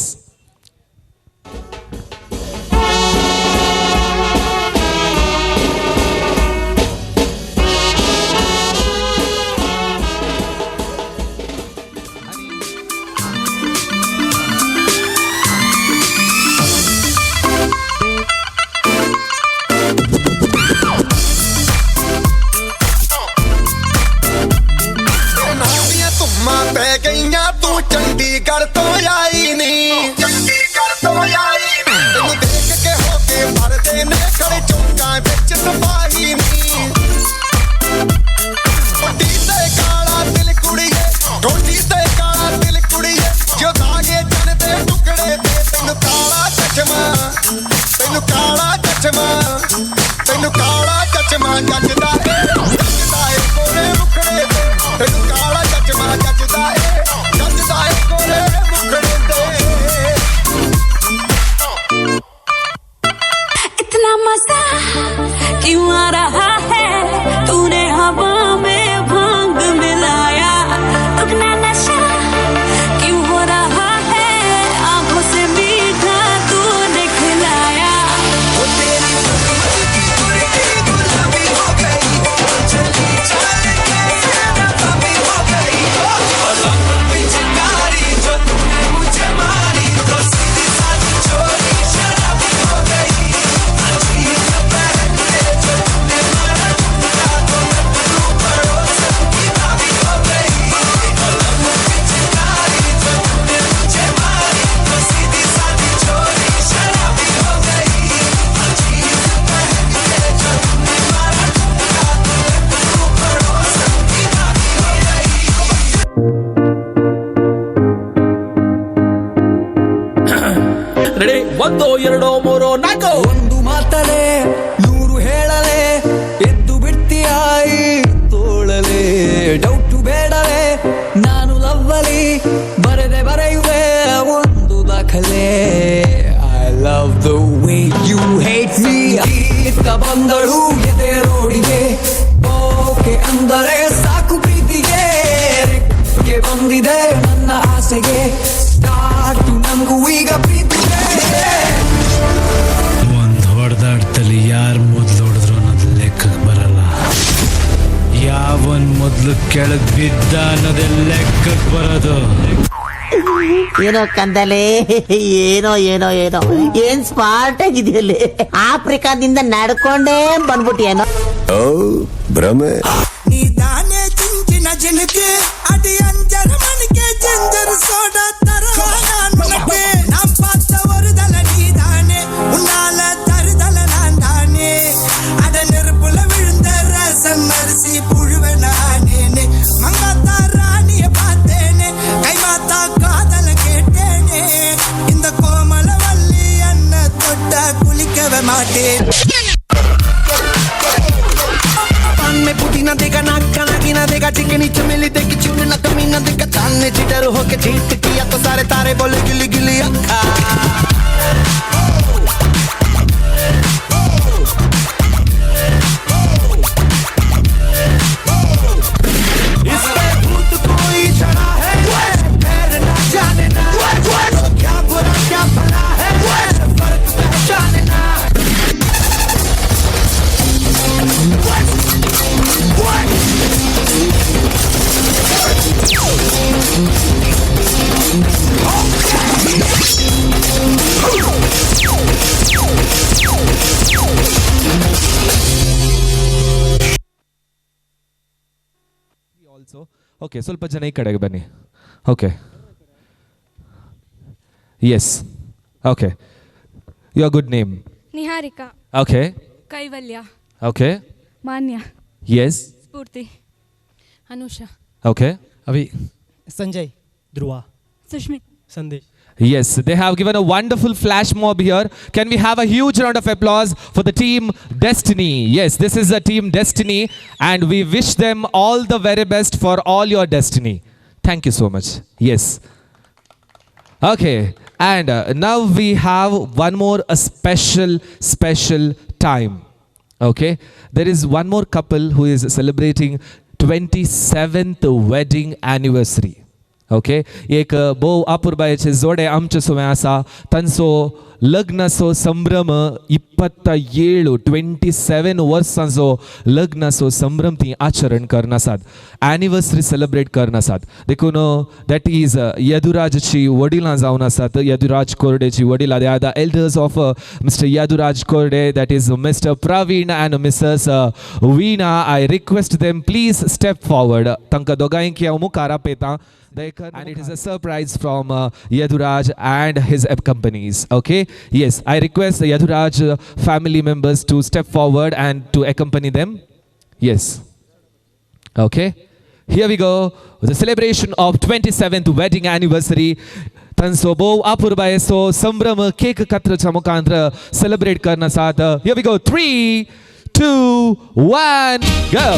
Chandigarh तो आई नहीं, चंडीगढ़ तो आई नहीं, तेनू देख के होके भरदे ने खड़े चौंका विच सिपाही नहीं. कोटी ते काला दिल कुड़िए, कोटी ते काला दिल कुड़िए, जो धागे जन दे टुकड़े ते तेनू काला चश्मा, तेनू काला चश्मा, तेनू काला चश्मा जचदा है कोरे मुखड़े ते, तेनू काला चश्मा जचदा है कोरे मुखड़े ते. इतना मजा क्यों आ रहा है, तूने हवा में भांग मिलाया, दुगना नशा क्यों हो रहा है, आंखों से मीठा तूने खिलाया. वो तेरी गुलाबी हो गई, चली चल के गुलाबी हो गई, पिचकारी जो तूने मुझे मारी, तो सीधी सादी चोरी शराबी हो गई. अजीब पहले जो तूने मारा टुकड़ा, तो लड्डू पड़ोसन की भाभी हो गई. पिचकारी जो तूने मुझे मारी, तो सीधी सादी चोरी शराबी हो गई. अजीब पहले जो तूने मारा टुकड़ा, तो लड्डू पड़ोसन की भाभी हो गई. ರೆಡಿ 1 2 3 4 ಒಂದು ಮಾತಲೆ ನೂರು ಹೇಳಲೆ ಎದ್ದು ಬಿಡ್ತೀಯಾಯಿ ತೋಳಲೆ ಡೌಟು ಬೇಡಲೆ ನಾನು ಲವ್ವಲಿ ಬರೆದೆ ಬರೆಯುವೆ ಒಂದು ದಾಖಲೆ. I love the way you hate me. ಇತ್ತ ಬಂದಳು ಎದೆ ರೋಡಿಗೆ ಓಕೆ ಅಂದರೆ ಸಾಕು ಪ್ರೀತಿಗೆ. ಕೆಳಗ್ ಬಿದ್ದ ಅನ್ನೋದೇ ಲೆಕ್ಕಕ್ಕೆ ಬರೋದು. ಏನೋ ಕಂದಲೆ, ಏನೋ ಏನೋ ಏನೋ ಏನ್ ಸ್ಮಾರ್ಟ್ ಆಗಿದೆಯಲ್ಲಿ. ಆಫ್ರಿಕಾದಿಂದ ನಡ್ಕೊಂಡೇ ಬಂದ್ಬಿಟ್ಟಿಯೇನೋ. ಭ್ರಮೆ ನೀದಾನೆ ಚಿಂಚಿನ ಜನಕ್ಕೆ ಅಡಿ ಅಂಜರ ಮನಕ್ಕೆ ಜಂಜರ ಸೋಡ ತರವಾನಕ್ಕೆ நாம் பார்த்த ஒரு தல நீதானே உன்னால தருதல நான் தானே அட நெருப்புல விழுந்த ரசம் அரிசி புழுவ நானேனே மங்காத்தா ராணிய பார்த்தேனே கைமாத்தா காதல கேட்டேனே இந்த கோமல வள்ளி அண்ண தொட்ட குளிக்கவே மாட்டேன். में पुदीना देगा नाक का नागिना देगा चिकनी चमेली देगी चिकना कमीना देगा चांदने चिटर होके चीट किया तो सारे तारे बोले गिली गिली अक्खा. इस पे भूत कोई चढ़ा है पैर ना जाने ना क्या बुरा क्या भला है फर्क पहचाने ना. Also, okay, ಸ್ವಲ್ಪ ಜನ ಈ ಕಡೆಗೆ ಬನ್ನಿ. Okay. Yes. Okay. Your good name. Niharika. Okay. Kaivalya. Okay. ಮಾನ್ಯ. Yes. ಸ್ಫೂರ್ತಿ. ಅನುಷಾ. Okay. ಅವಿ. ಸಂಜಯ್. ಧ್ರುವ. ಸುಷ್ಮಿತ್. Sandesh. Yes, they have given a wonderful flash mob here. Can we have a huge round of applause for the team Destiny? Yes, this is a team Destiny and we wish them all the very best for all your destiny. Thank you so much. Yes. Okay, and now we have one more a special time. Okay, there is one more couple who is celebrating 27th wedding anniversary. Okay एक बो अपूर्बायेचे जोडे आमचे सोवे आसा तांचो लग्नाचो संभ्रम 27 वर्सांचो लग्नाचो संभ्रम ती आचरण करनासात, एनिवर्सरी सेलिब्रेट करनासात. देखून दॅट इज यदुराजची वडिलां जावन आसात, यदुराज कोरडेची वडिलां. They are the elders of mister Yaduraj Korde, that is mister Praveen and missus Veena. I request them please step forward. तांकां दोगांयक हांव मुखार आपयतां. And it is a surprise from Yaduraj and his companies. Okay, yes, I request the Yaduraj family members to step forward and to accompany them. Yes. Okay, here we go, the celebration of 27th wedding anniversary. Tanso bo apurbaye so sambram cake katra chamukantra celebrate karna sath. Here we go, 3, 2, 1, go.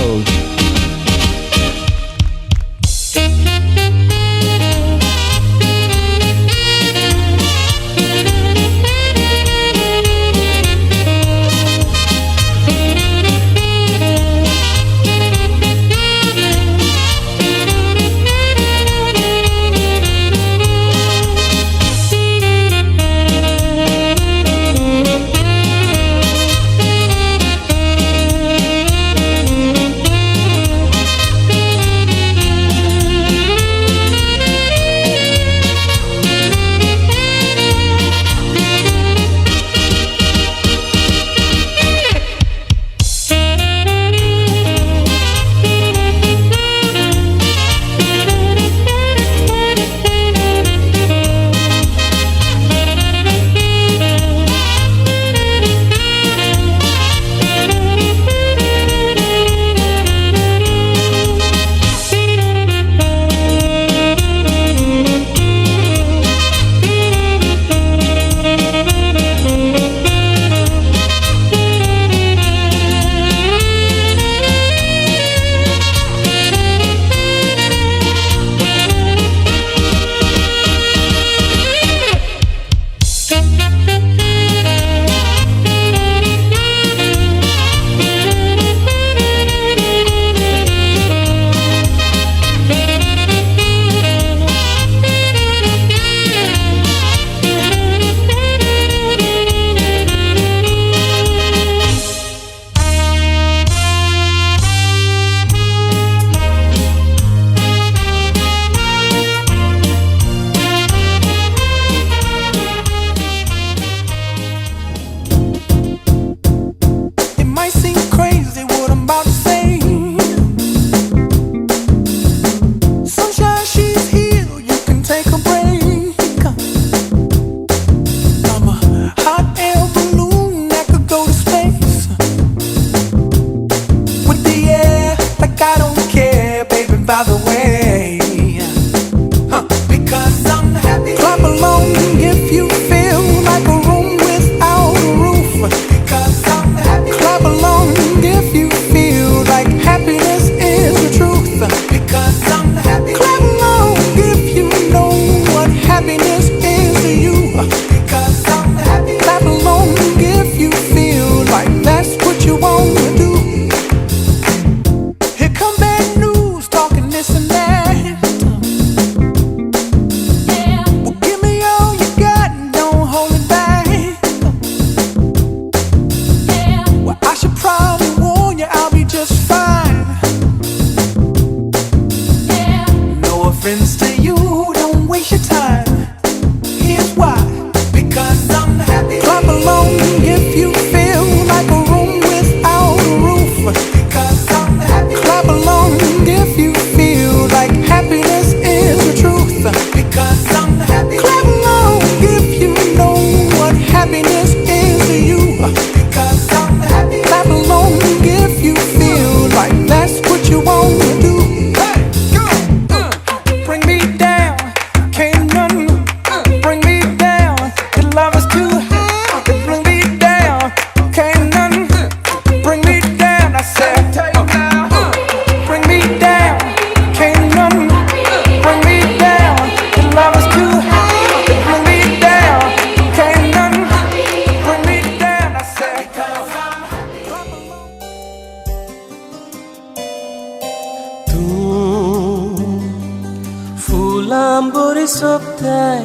सोबताय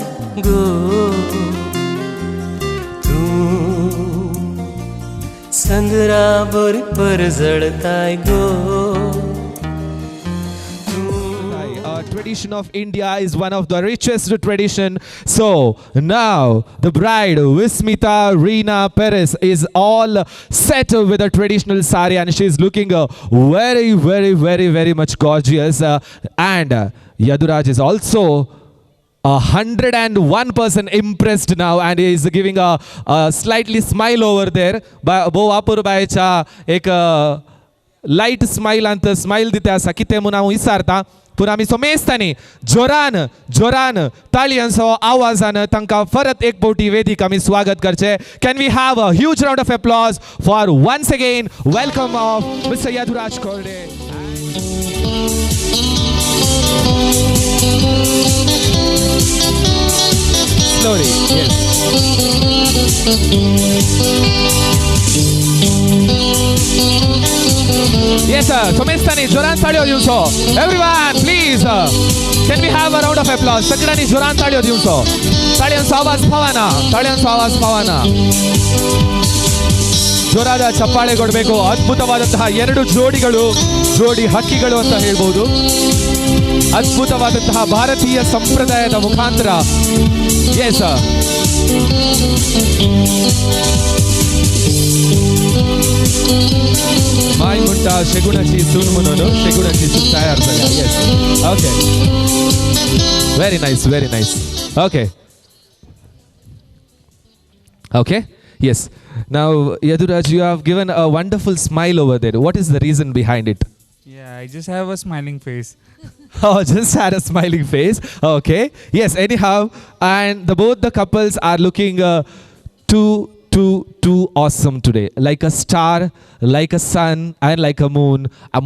गो तूं संद्रा बरी परजळताय गो. Tradition of India is one of the richest tradition. So now the bride Vismita Reena Perez is all set with a traditional sari and she is looking very much gorgeous. And Yaduraj is also 101% impressed now and he is giving a slightly smile over there. Bo apur bayecha ek light smile anta smile dite asa kitemu ನಾವು ಇಸಾರ್ತಾ पुन्हा आमी सोमेस्तानी जोरान ताळयांचो आवाजान तांकां परत एक फावटी वेदीक आमी स्वागत करचे. Can we have a huge round of applause for once again welcome of mister Yaduraj Korde. Slowly, yes. Yes, sir. सोमेस्तानी जोरान ताळयो दिवचो. Everyone, please. Can we have a round of applause? सगळ्यांनी जोरान ताळयो दिवचो. ताळयांचो आवाज पावाना. ಜೋರಾದ ಚಪ್ಪಾಳೆ ಕೊಡಬೇಕು. ಅದ್ಭುತವಾದಂತಹ ಎರಡು ಜೋಡಿ ಹಕ್ಕಿಗಳು ಅಂತ ಹೇಳ್ಬೋದು. ಅದ್ಭುತವಾದಂತಹ ಭಾರತೀಯ ಸಂಪ್ರದಾಯದ ಮುಖಾಂತರ ಎಸ್ माय म्हणटा शेगुणाची सून म्हणून शेगुणाची सून तयार झाल्या. Yes okay very nice okay yes. Now Yaduraj, you have given a wonderful smile over there. What is the reason behind it? Yeah, I just have a smiling face. Oh, just had a smiling face. Okay. Yes, anyhow, and both the couples are looking too awesome today. Like a star, like a sun, and like a moon,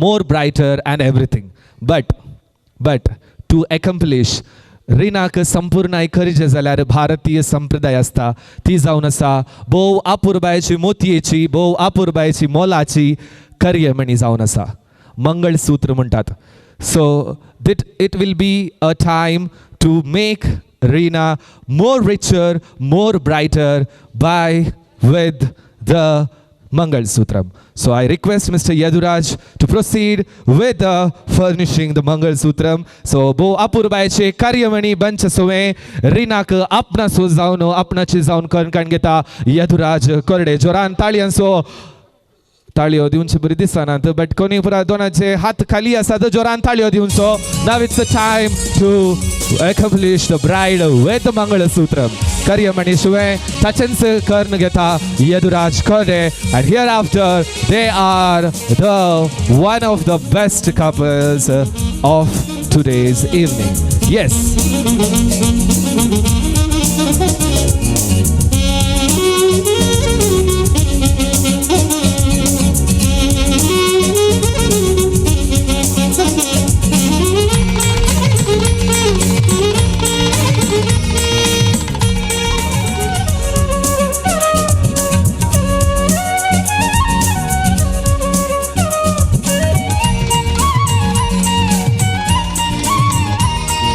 more brighter and everything. But to accomplish Rinak संपूर्ण आयकरीचे जाल्यार भारतीय संप्रदाय आसता ती जावन आसा भोव आपुरबायेची मोतयेची भोव आपुरबायेची मोलाची कर्यमणी जावन आसा मंगळसूत्र म्हणटात. सो it will be a time to make Reena more richer, more brighter with the Mangalsutram. So I request Mr. Yaduraj to proceed with furnishing the Mangalsutram. So bo apurbayeche karyamani banch sove Reenak apnaso जावन आपणाची जावन कणकण घेता यदुराज कोरडे. जोरान ताळयो दिवचे बरी दिसनात but कोणी पुरा दोनाचे हात खाली आसा तर जोरान ताळयो दिवचो. Now it's a time to accomplish the bride with the Mangalsutram. Karyamani शिवाय ताचेंच कर्ण घेता यदुराज कोरडे and hereafter they are one of the best couples of today's evening. Yes.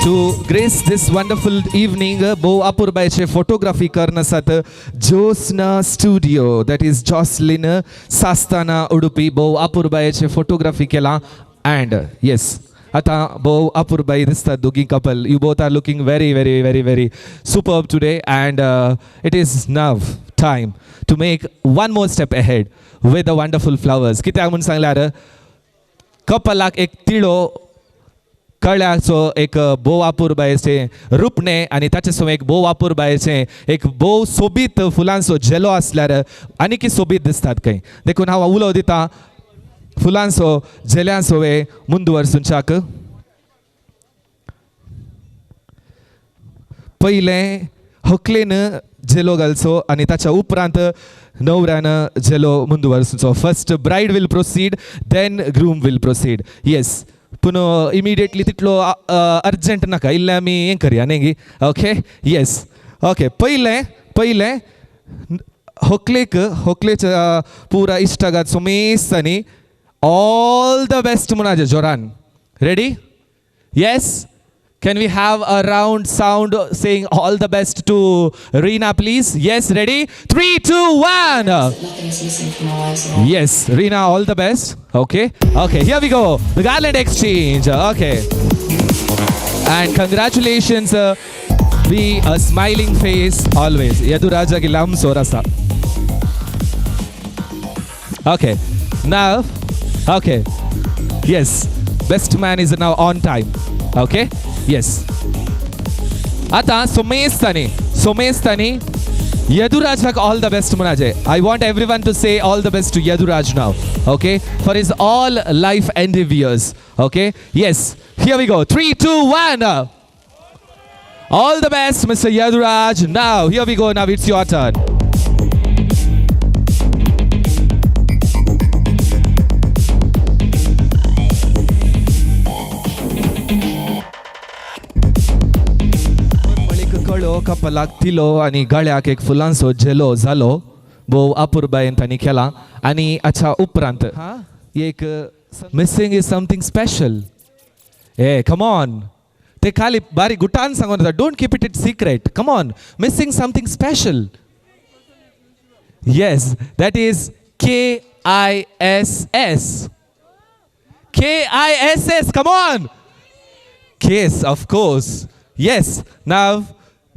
To grace this wonderful evening, bo apurbayeche photography karna sat Josna Studio, that is Jocelyn Sastana Udupi. Bo apurbayeche photography kela and yes, ata bo apurbai dista dogi couple. You both are looking very superb today and it is now time to make one more step ahead with the wonderful flowers. Kiत्याक म्हण सांगल्यार कपलाक एक तिळो कळ्याचो एक बोव आपुरबायेचे रुपणे आणि ताचे सो एक बोव आपुरबायेचे एक बोव सोबीत फुलांचो झेलो आसल्यार आनीक सोबीत दिसतात खंय. देखून हांव उलो दिता फुलांचो झेल्यांचो वे मुंदवरसूंच्याक. पयलें हकलेन झेलो घालचो आणि ताच्या उपरांत न्हवऱ्यान झेलो मुंदवरसूंचो. First bride will proceed then groom will proceed. Yes पूण इमिडिएटली तितलो अर्जंट नाका इल्लें आमी हें करया न्ही. ओके येस ओके पयलें हकलेच्या पुरा इश्टागात सोमेस्तानी ऑल द बेस्ट म्हणाजे जोरान. Ready? Yes Can we have a round sound saying all the best to Reena, please? Yes, ready? 3, 2, 1. Nothing's missing from our lives. Yes, Reena, all the best. Okay, okay, here we go. The garland exchange. Okay. And congratulations. Be a smiling face always. Yaduraja Gilam Sorasa. Okay, now, okay. Yes, best man is now on time. Okay, yes. Ata Somes Tani. Yaduraj all the best Munaje. I want everyone to say all the best to Yaduraj now. Okay, for his all life endeavors. Okay, yes. Here we go. 3, 2, 1. All the best, Mr. Yaduraj. Now, here we go. Now it's your turn. कळो कपलाक तिलो आणि गळ्याक एक फुलांचो झेलो झालो भोव अपुर्बायेन तांणी केला आणि अच्छा उपरांत एक missing is something special hey come on ते खाली बारी गुटान सांगून येता don't keep it secret come on missing something special yes that is KISS come on Kiss of course yes now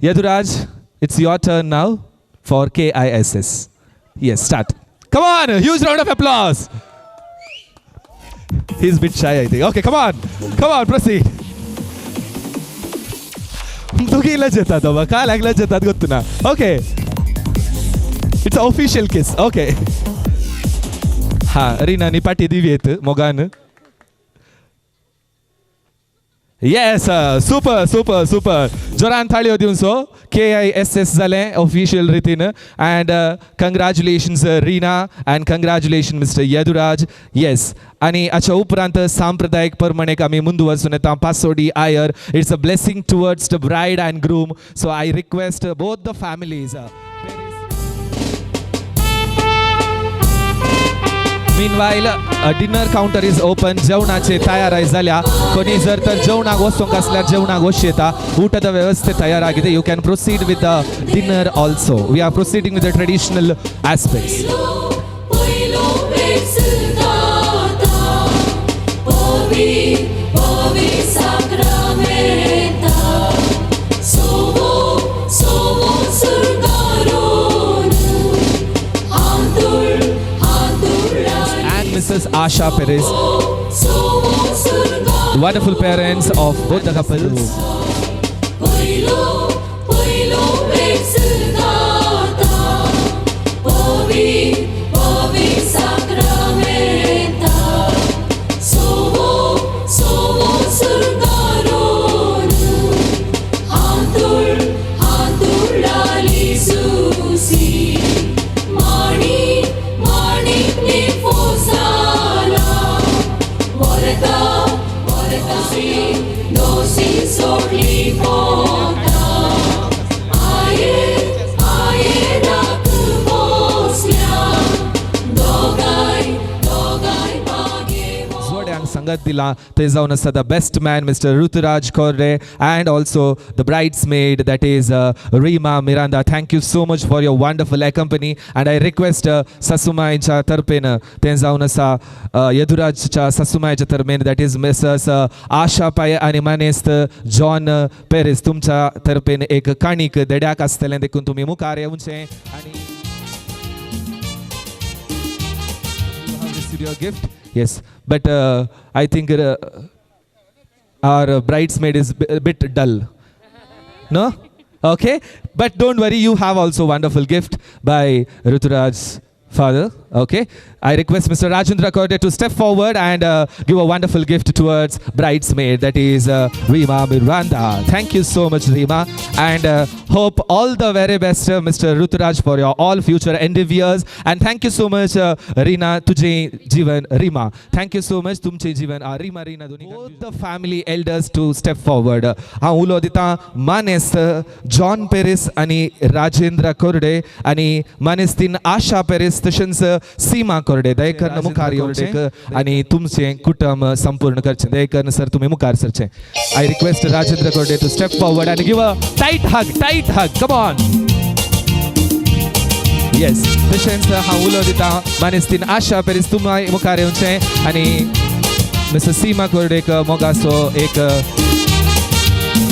Yaduraj, it's your turn now for KISS. Yes, start. Come on, a huge round of applause. He's a bit shy, I think. Okay, come on, proceed. तुगे इला जेतात बाबा का लागला जेतात गोत्तुना. Okay, it's an official kiss. Okay. हा रीना नी पाटी दिव्येत मोगान. Yes, super. जोरान थाळयो दिवसो KISS जाले official रितीन and congratulations Reena and congratulations Mr. Yaduraj. Yes, आणि अच्छा उपरांत सांप्रदायिक परमणेक आमी मुंदुवरसून येता पासोडी आयर. It's a blessing towards the bride and groom. So I request both the families. Meanwhile, a dinner counter is open. जेवणाचे तयारी झाल्या. कोणी जर तर जेवणाक वचोंक असल्यार जेवणाक वचयता. ಊಟದ ವ್ಯವಸ್ಥೆ ತಯಾರಾಗಿದೆ. You can proceed with the dinner also. We are proceeding with the traditional aspects. Mrs. Asha Perez, wonderful parents of both the couples. Sangat dila te zaun asa the best man Mr. Ruturaj Korre and also the bridesmaid that is Reema Miranda. Thank you so much for your wonderful accompany and I request Sasumai cha tarpen te zaun asa Yaduraj cha Sasumai cha tarpen that is Mrs. Asha Pai आणि manest John Perez तुमच्या tarpen एक काणिक देड्याक आसतले देखून तुम्ही मुखार येवचे आणि your gift. Yes, but I think our bridesmaid is a bit dull. No? Okay, but don't worry, you have also wonderful gift by Ruturaj's father. Okay, I request Mr. Rajendra Korde to step forward and give a wonderful gift towards bridesmaid that is Reema Miranda. Thank you so much Reema and hope all the very best Mr. Ruturaj for your all future endeavors and thank you so much Reena tujhe jivan Reema. Thank you so much tumche jivan Reema Reena doni both the family elders to step forward. Ha ulo dita manes John Perez ani Rajendra Korde ani manestin Asha Perez yes तशेंच सीमा कोरडे दयेकरन मुखार येवचें आनी तुमचें कुटुंब संपूर्ण करचें दयेकरन sir तुमी मुखार सरचें आय request Rajendra Korde to step forward and give a tight hug come on yes तशेंच हांव उलो दिता मानेस्तीन आशा पेरीस तुमी मुखार येवचें आनी मिस्टर सीमा कोरडेक मोगासो एक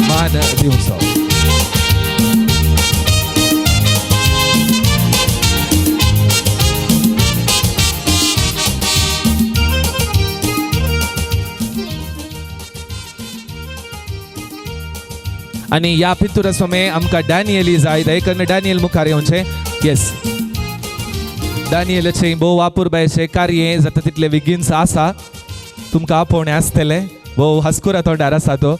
मान दिवचो आणि ह्या पितूर सोमे आमकां डॅनियली जाय दयेकरन डॅनियल मुखार येवचें येस डॅनियलचें भोव वापूरबायचें कार्य जाता तितलें बेगीनच आसा तुमकां आपोवणें आसतलें भोव हस्कुरा तोंडार आसा तो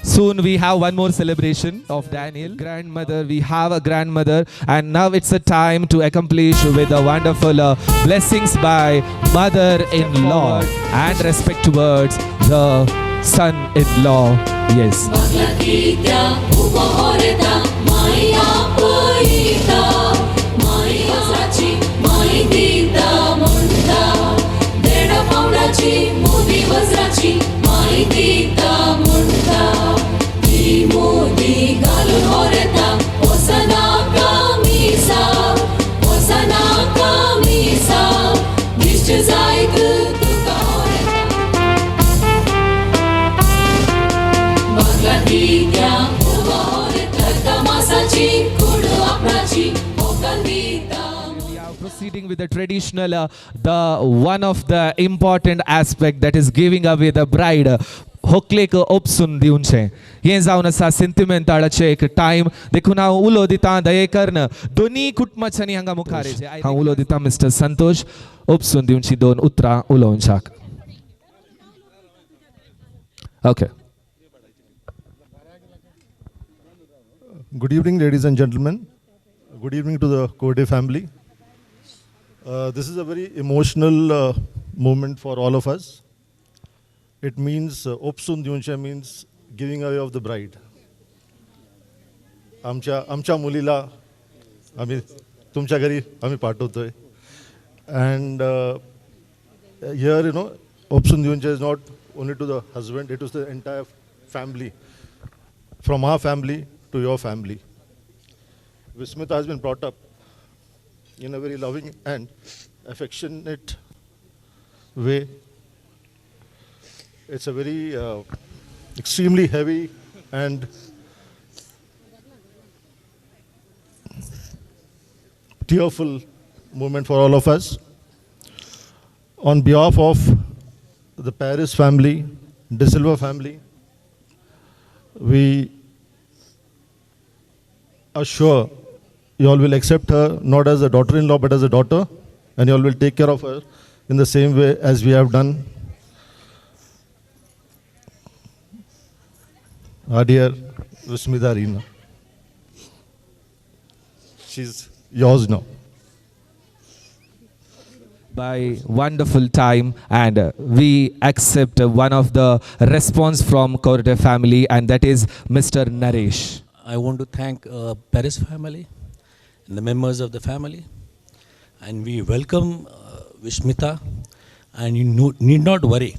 Soon we have one more celebration of Daniel. Grandmother, we have a grandmother, and now it's a time to accomplish with the wonderful blessings by mother-in-law and respect towards the son-in-law. Yes. Proceeding with the traditional, the one of the important aspect that is giving away the bride. होकलेक ओपसून दिवचें हें जावन आसा सेंटिमेंटाळाचें एक time देखून हांव उलो दितां दयेकरन दोनी कुटुंबाच्यांनी हांगा मुखार येचें हांव उलो दितां मिस्टर संतोष ओपसून दिवचीं दोन उतरां उलोवच्याक okay Good evening, ladies and gentlemen. Good evening to the Korde family. This is a very emotional moment for all of us. It means Opsun Dyunche means giving away of the bride. आमच्या मुलीला आम्ही तुमच्या घरी आम्ही पाठवतोय. And here, you know, Opsun Dyunche is not only to the husband, it is the entire family. From our family to your family. Vismita has been brought up in a very loving and affectionate way. It's a very extremely heavy and tearful moment for all of us. On behalf of the Paris family, De Silva family, we are sure you all will accept her not as a daughter-in-law but as a daughter, and you all will take care of her in the same way as we have done. Our dear Vismita Reena, she's yours now. By wonderful time, and we accept one of the response from Korde family, and that is Mr. Naresh. I want to thank Paris family and the members of the family, and we welcome Vishmita, and you need not worry,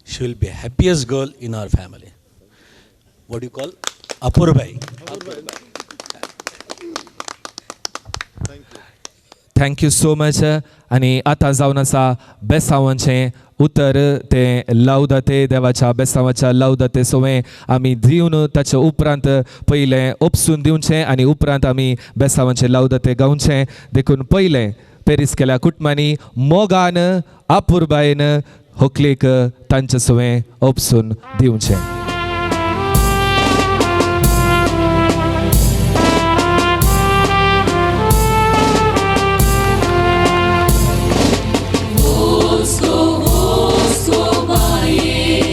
she will be the happiest girl in our family. What do you call? Apurbai. Thank you so much. आणि आता जावन आसा बेसांवाचें उतर ते लवदते देवाच्या बेसांवाच्या लवदते सोवें आमी दिवन ताचे उपरांत पयलें ओपसून दिवचें आनी उपरांत आमी बेसांवाचें लवदते गावचें देखून पयलें पेरीस केल्या कुटुंबांनी मोगान आपुरबायेन होकलेक तांचे सोवें ओपसून दिवचें.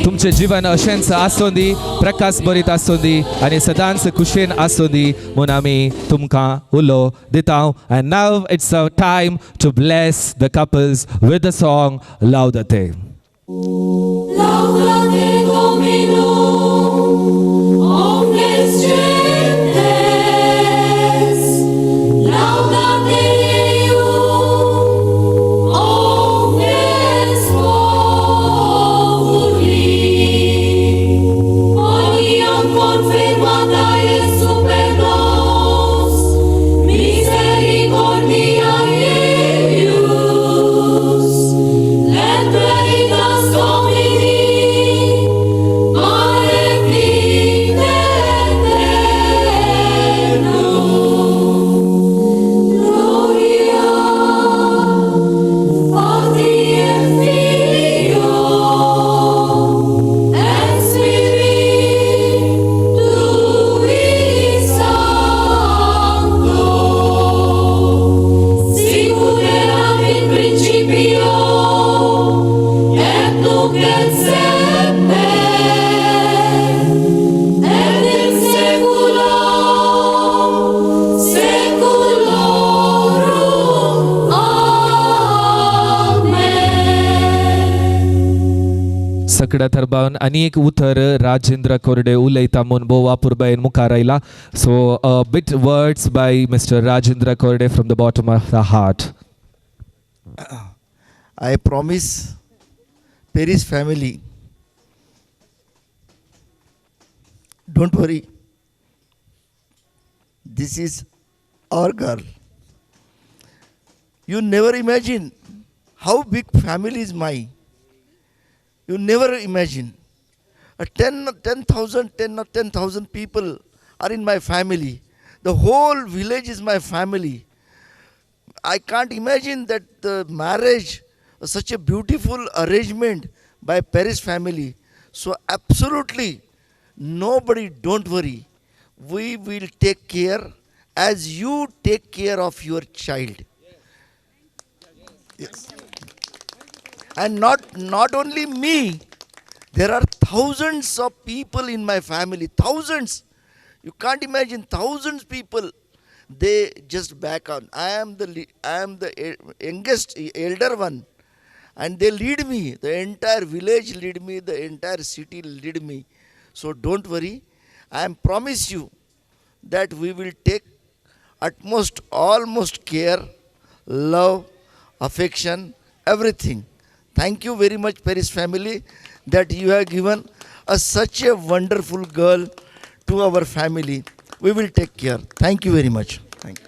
तुमचे जीवन अशेंच आसोंदी प्रकाश बरीत आसोंदी आनी सदांच खुशेन आसोंदी म्हूण आमी तुमकां उलो दिता. And now it's a time to bless the couples with the song Laudate. Laudate Dominum, omnes gentes, laudate Deum, सगळ्या थरबावन आनी एक उतर राजेंद्र कोरडे उलयता म्हूण भोव वापुरबायेन मुखार आयला. So bit words by mister Rajendra Korde from the bottom of the heart. I promise Paris family, don't worry, this is our girl. You never imagine how big family is mine. You never imagine. 10,000 people are in my family. The whole village is my family. I can't imagine that the marriage, such a beautiful arrangement by Paris family. So absolutely nobody, don't worry. We will take care as you take care of your child. Yes. And not only me, there are thousands of people in my family. Thousands. You can't imagine, thousands people. They just back on. I am the youngest, elder one, and they lead me. The entire village lead me. The entire city lead me. So don't worry. I am promise you that we will take almost care, love, affection, everything. Thank you very much, Paris family, that you have given us such a wonderful girl to our family. We will take care. Thank you very much. Thank you.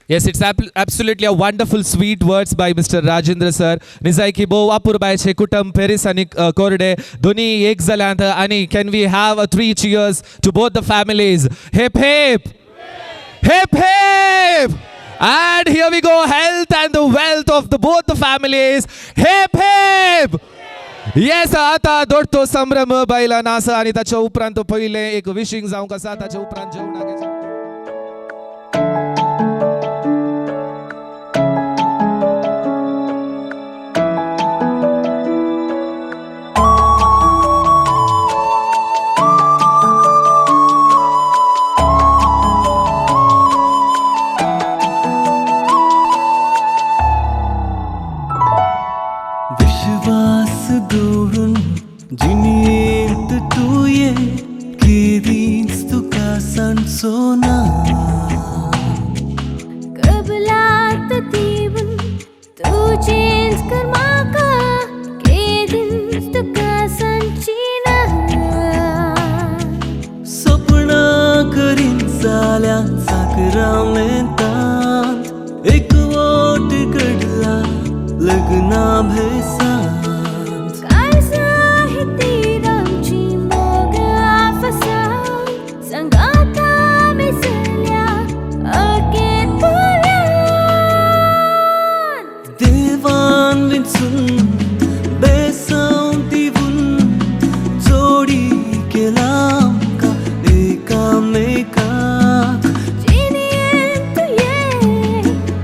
Yes, it's absolutely a wonderful sweet words by Mr. Rajendra sir. Nizai ki bo apurbaयचे कुटुंब Paris आणि कोरडे दोन्ही एक जाल्यांत आणि can we have a 3 cheers to both the families? Hip hip. Hip hip. And here we go, health and the wealth of both the families. Hip hip. Yes आता दोडतो संभ्रम बायलांना आसा आणि ताच्या उपरांत पहिले एक विशिंग जावंक आसा ताच्या उपरांत जेवणाक विश्वास दोडून जिणेंत तुये केदींच तुका सांचो ना कबलात दिवन तुजेंच कर म्हाका केदींच तुका सांची ना सपनां करीन जाल्या साकरामेंतांत एकवट घडला लग्ना भेसांत काळजा ही तिरांची मोग आफसांत संगाता मिसळ्या अकेतल्यान देवान विंचून बेसांव दिवून जोडी केला आमकां एकामेकाक जिणेंत तुये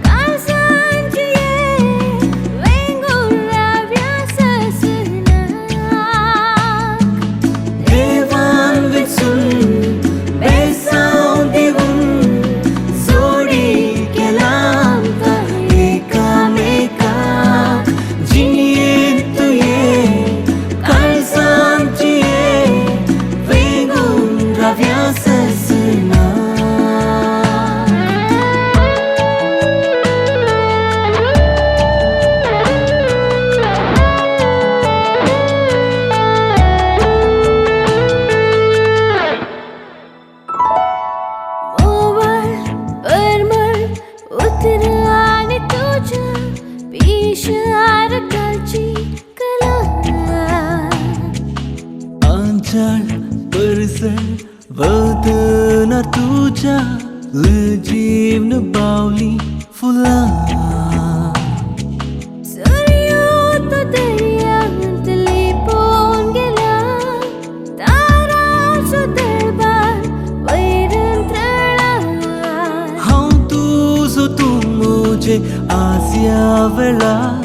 काळजांत तुये वेंगून रावया ससनाक देवान विंचून बेसांव दिवून जोडी केला आमकां एकामेकाक जिणेंत तुये काळजांत तुये वेंगून रावया ससनाक मोवाळ परमळ उतर आनी तुज्या पिशार घालची कला आंचळ परसळ वदना तुझ्या लजीवन बावली फुलां सूर्यो तो दर्यांत लिपोवन गेला तारांचो दरबार वैरण तळा हांव तुजो तूं म्हजे आसया वेळार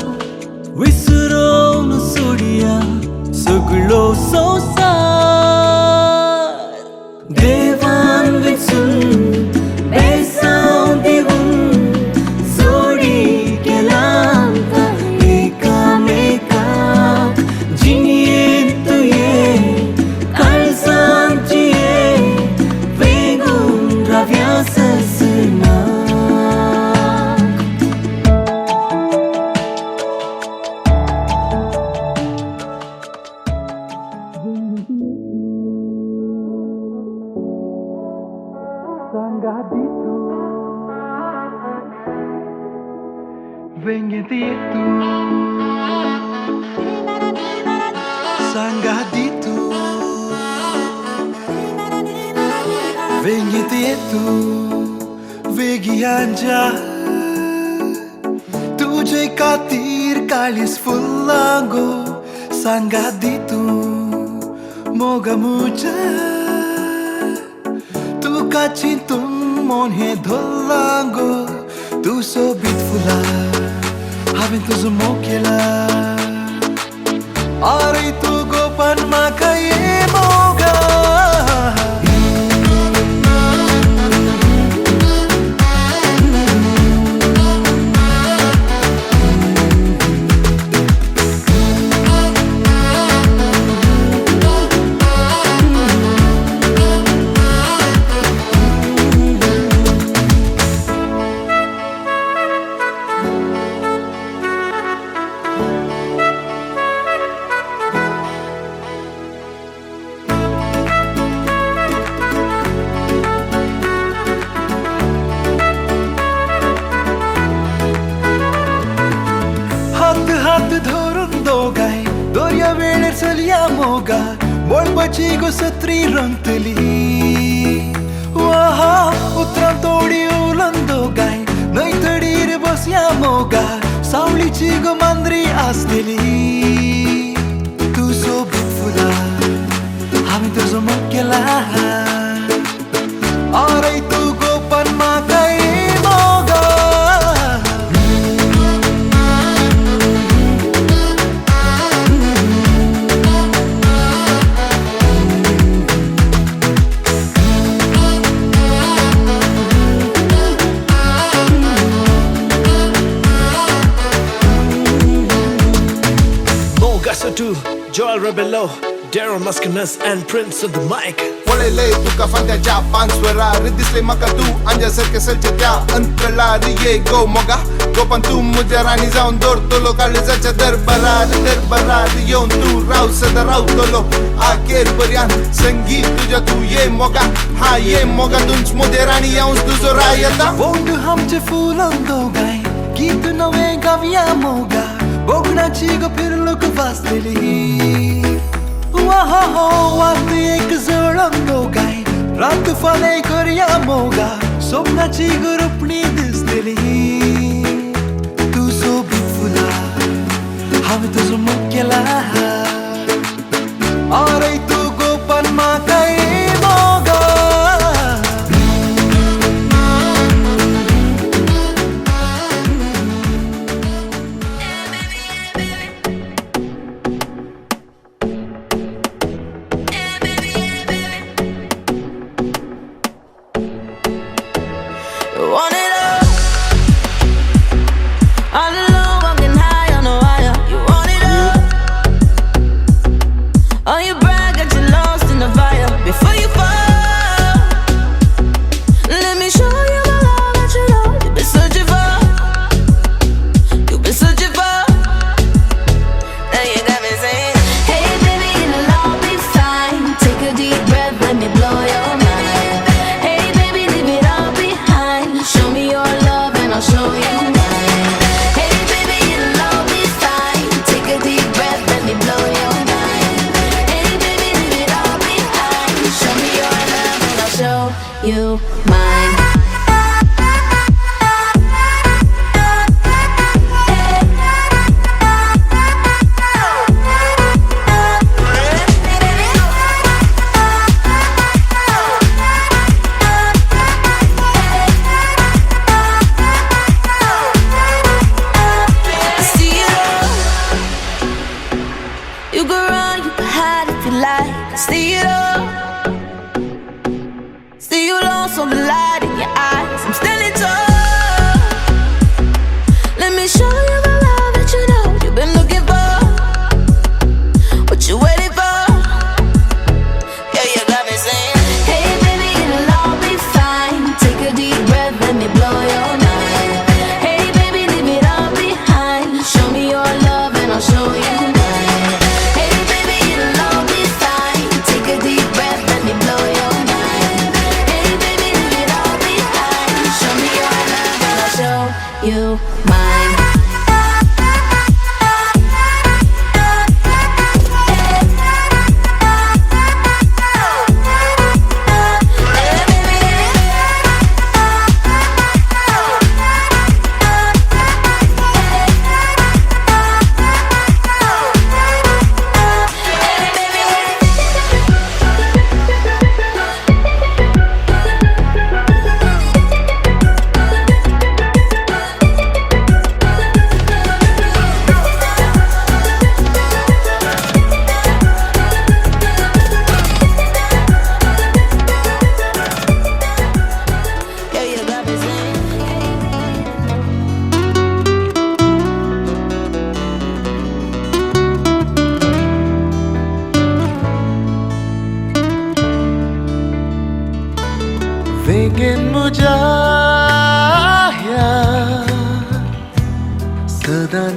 विसरोन सोडया सगळो संवसार देवान विंचून बेसांव दिवून जोडी केला आमकां एकामेकाक Venite tu, sangat itu. Venite tu, vegianja. तुझे खातीर काळीस फुल्लांगो सांगात दितू मोगा मुजा तुका चिंतून मोन हे धोल्लांगो तू सोबीत फुला हांवें तुजो मोग केला अरे तू गोपन म्हाका ये मोगा हात धरून दोगाय दोर्या वेळेर चलया मोगा बोळपाची गो सत्री रंगतली वाहा उतरां तोडी उलोवन दोगाय न्हंयतडीर बसया मोगा सावळीची गो मांद्री आसतली तू सोबीत फुला हांवें तुजो मोग केला अरे तू गोपन म्हाका ये Moga Joel Rebello, Daryl Muskinus, and Prince of the Mic. Walele tuka fanga ja panswara ridisle maka tu anja sarke salche tya antrala riye go moga gopan tu mujhe rani zaun dor tolo kalizacha darbarar yon tu rau sada rau tolo aker baryan sangeet tuja tu ye moga ha ye moga tunch mujhe rani yaun tu zo rayata वोंड हमचे फुलां दोगाय गीत नवे गावया मोगा बोगणाची गो फिरलोक वाजतली वाहा हो वात एक जळोन दोगाय रात फाले करया मोगा स्वप्नाची गो रुपणी दिसतली तू सोबीत फुला हांवें तुजो मोग केला अरे तू गोपन म्हाका ये Moga Want it all? All alone, walking high on a wire. You want it all? Oh, you brag, got you lost in the fire. Before you fall, let me show you the love that you know you've been searching for. You've been searching for. Now you got me saying, hey baby, it'll all be fine. Take a deep breath, let me blow your mind. Hey baby, leave it all behind. Show me your love and I'll show you mine. Hey baby, it'll all be fine. Take a deep breath, let me blow your mind. Hey baby, leave it all behind. Show me your love and I'll show you mine. See it all. You go run, you can hide if you like. See it all. See you lost on the light in your eyes. I'm standing tall. Let me show you the love that you know you've been looking for. What you waiting for? Yeah, you got me saying, hey baby, it'll all be fine. Take a deep breath, let me blow your mind. Hey baby, leave it all behind. Show me your love and I'll show you mine. Hey baby, it'll all be fine. Take a deep breath, let me blow your mind. Hey baby, leave it all behind. Show me your love and I'll show you mine.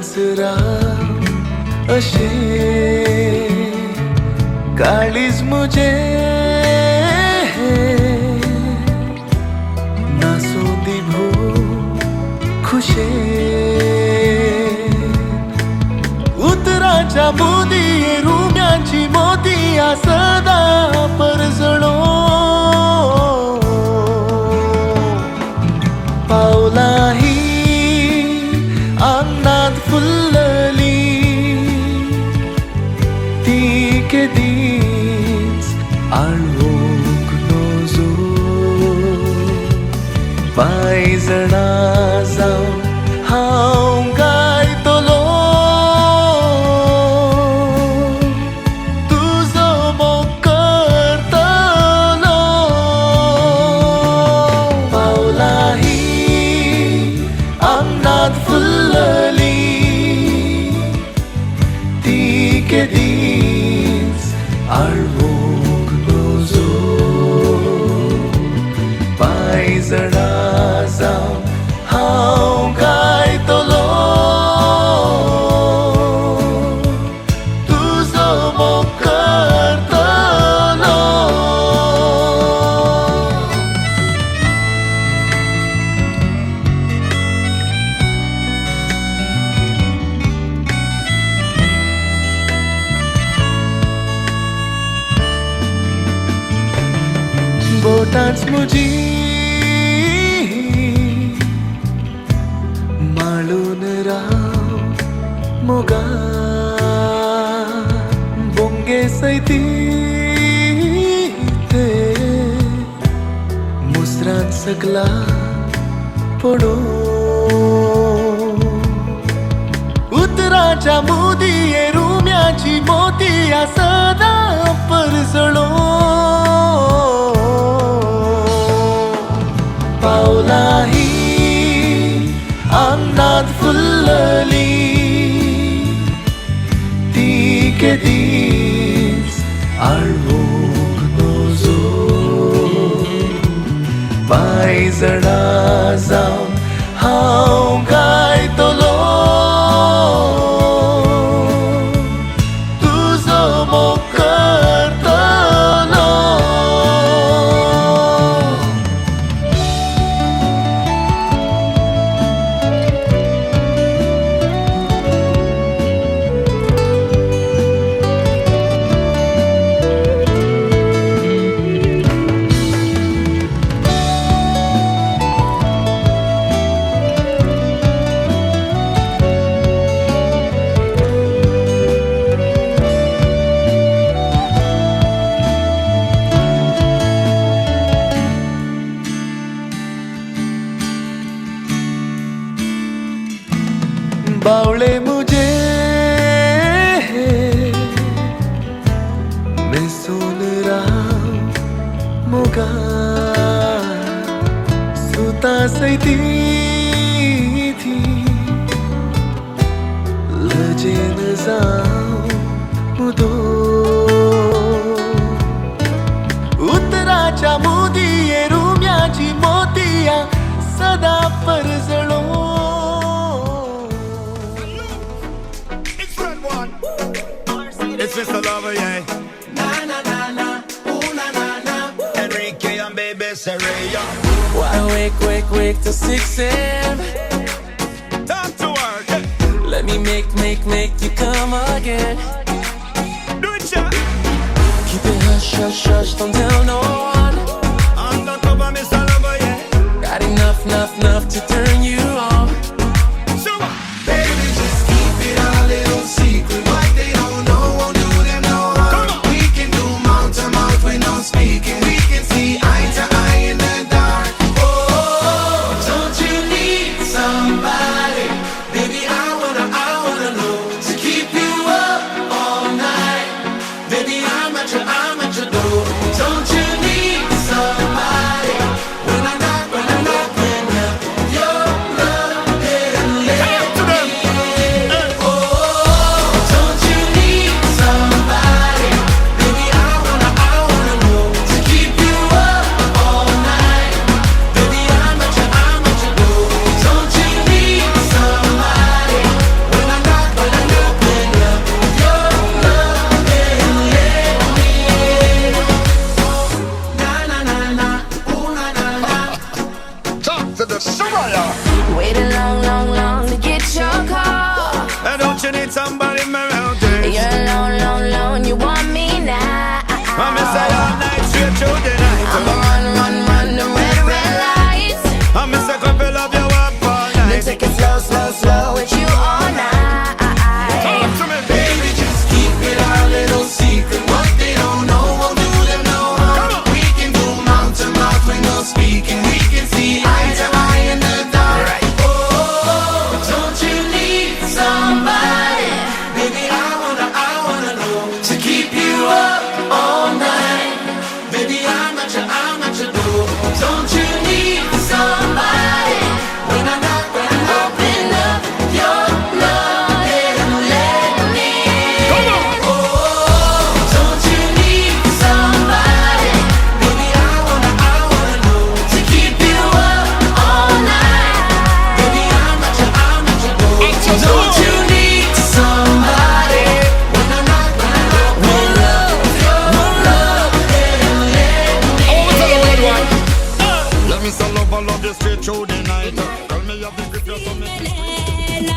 हंसराव अशे काळीज मुझे नासोंदी भो खुशे उतराच्या मोदी रुम्याची मोतिया सदा परजळो पावलाही अंगणात fully ती केदीच आळवूंक नजो पायजणा जावन हांव गायतलो तुजो मोग करतलो पावलाही अंगणात फुलली ती केदीच आळवूंक नजो पायजणा जावन हांव गायतलो तुजो मोग करतलो बोटांच मुजी माळून राव मोगा बोंगे सैती ते मुसरान सगला पडो उतराच्या मोदी रुम्याची मोतिया सदा परजळो पावलाही अंगणात फुलली ती केदीच आळवूंक नजो पायजणा जावन हांव गायतलो तुजो मोग करतलो बावळे मुझे मेसून राव मोगा सुता सैती थी लजेन जाव मुदो उतराच्या मोदी रुम्याची मोतिया सदा परजळो It's Mr. Lover, yeah. Na na na na, ooh na na na. Enrique and baby Serena. Why wake till 6 a.m. Time to work. Yeah. Let me make you come again. Do it, yeah. Keep it hush, don't tell no one. Undercover, Mr. Lover, yeah. Got enough to turn you on. So what? Baby, just keep it a little secret. What they don't know won't do them no harm. We can do mouth to mouth when I'm speaking. We can see eye to eye in the dark. Oh, don't you need somebody? Baby, I wanna know to keep you up all night. Baby, I'm at your door. Don't you need need somebody around this. You're alone, alone, alone, you want me now. I'm say all night straight through the night. I'm run, the red lights. I'm a couple of you up all Then night. take it slow, slow, slow with you all night. Talk to me, Baby, just keep it our little secret. What they don't know won't do them no harm. We can go mouth to mouth with no speaking. We can see eye to eye in the dark. Oh, don't you need somebody? Baby, I wanna know to keep you up all night. Baby, I'm not your door. Don't you need somebody? When I knock, when I open up your love and let me in. Oh, don't you need somebody? Baby, I wanna know to keep you up all night. Baby, I'm not your door. Don't you need somebody? When I knock, when I open up your love and let me in. let me sell love, I love you straight through the night. Tell me you have the grip, you're coming.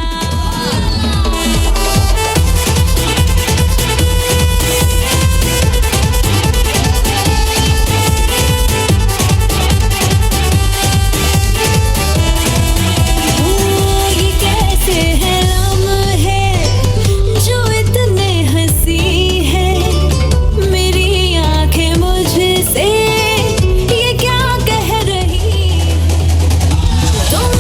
ये कैसे हैं लम्हे जो इतने हंसी है मेरी आंखें मुझसे ये क्या कह रही तुम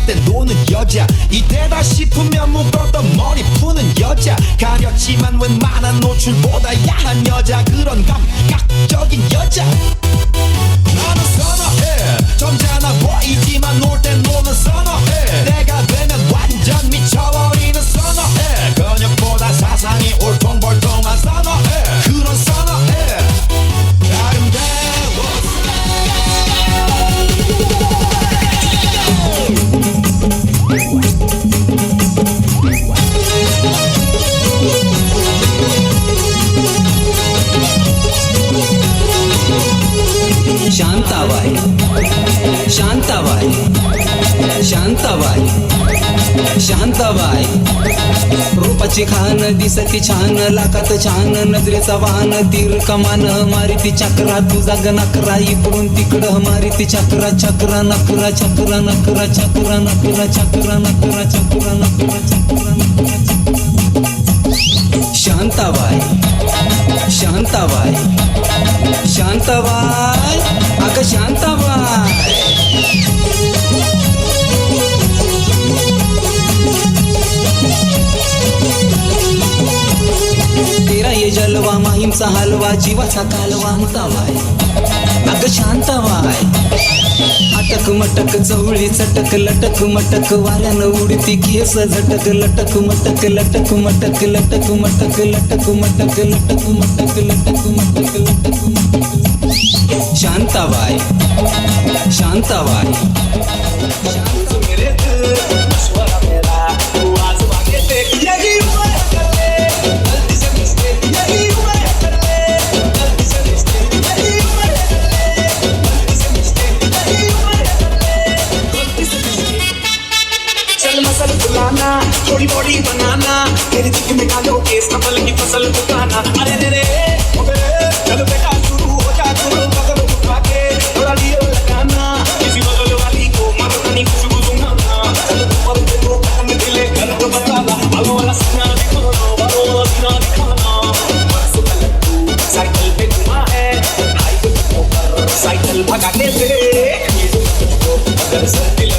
때 노는 여자 이때다 싶으면 묶었던 머리 푸는 여자 가렸지만 웬만한 노출보다 야한 여자 그런 감각적인 여자 나는 선어해 점잖아 보이지만 놀 땐 노는 선어해 내가 되면 완전 미쳐버리는 선어해 근육보다 사상이 울퉁불퉁한 선어해 그런 선어해 아름다워 शांताबाई शांताबाई शांताबाई शांताबाई रूपाची खान दिसती छान लाकात छान नजरेचा वाहन तीर कमान मारिती चक्रा तुझा गनकरा इकडून तिकडं मारिती चक्रा चक्रा नकरा चक्रा नकरा चक्रा नकरा चक्रा नकरा चक्रा नकरा चक्रा नकरा शांताबाई शांताबाई शांताबाई अगं शांताबाई तेरा ये जलवा माहीमचा हलवा जीवाचा कालवा शांताबाई अगं शांताबाई अटक मटक चवळी चटक लटक मटक वाऱ्यानं उडती केस झटक लटक मटक लटक मटक लटक मटक लटक मटक लटक मटक लटक मटक लटक मटक शांताबाई शांताबाई थोड़ी बॉडी बनाना तेरे चिक में डालो केस कमल की फसल उगाना अरे रे रे चलो बेटा शुरू हो जा शुरू बगल उठा के थोड़ा लियो लगाना किसी बगल वाली को मरनी खुशबू दूंगा चलो ऊपर पे तो काम दिले घर को बताना बालों वाला सीना दिखाना बालों वाला सीना दिखाना साइकिल पे घुमा है हाईवे पे साइकिल भगाने से अगर सर दिल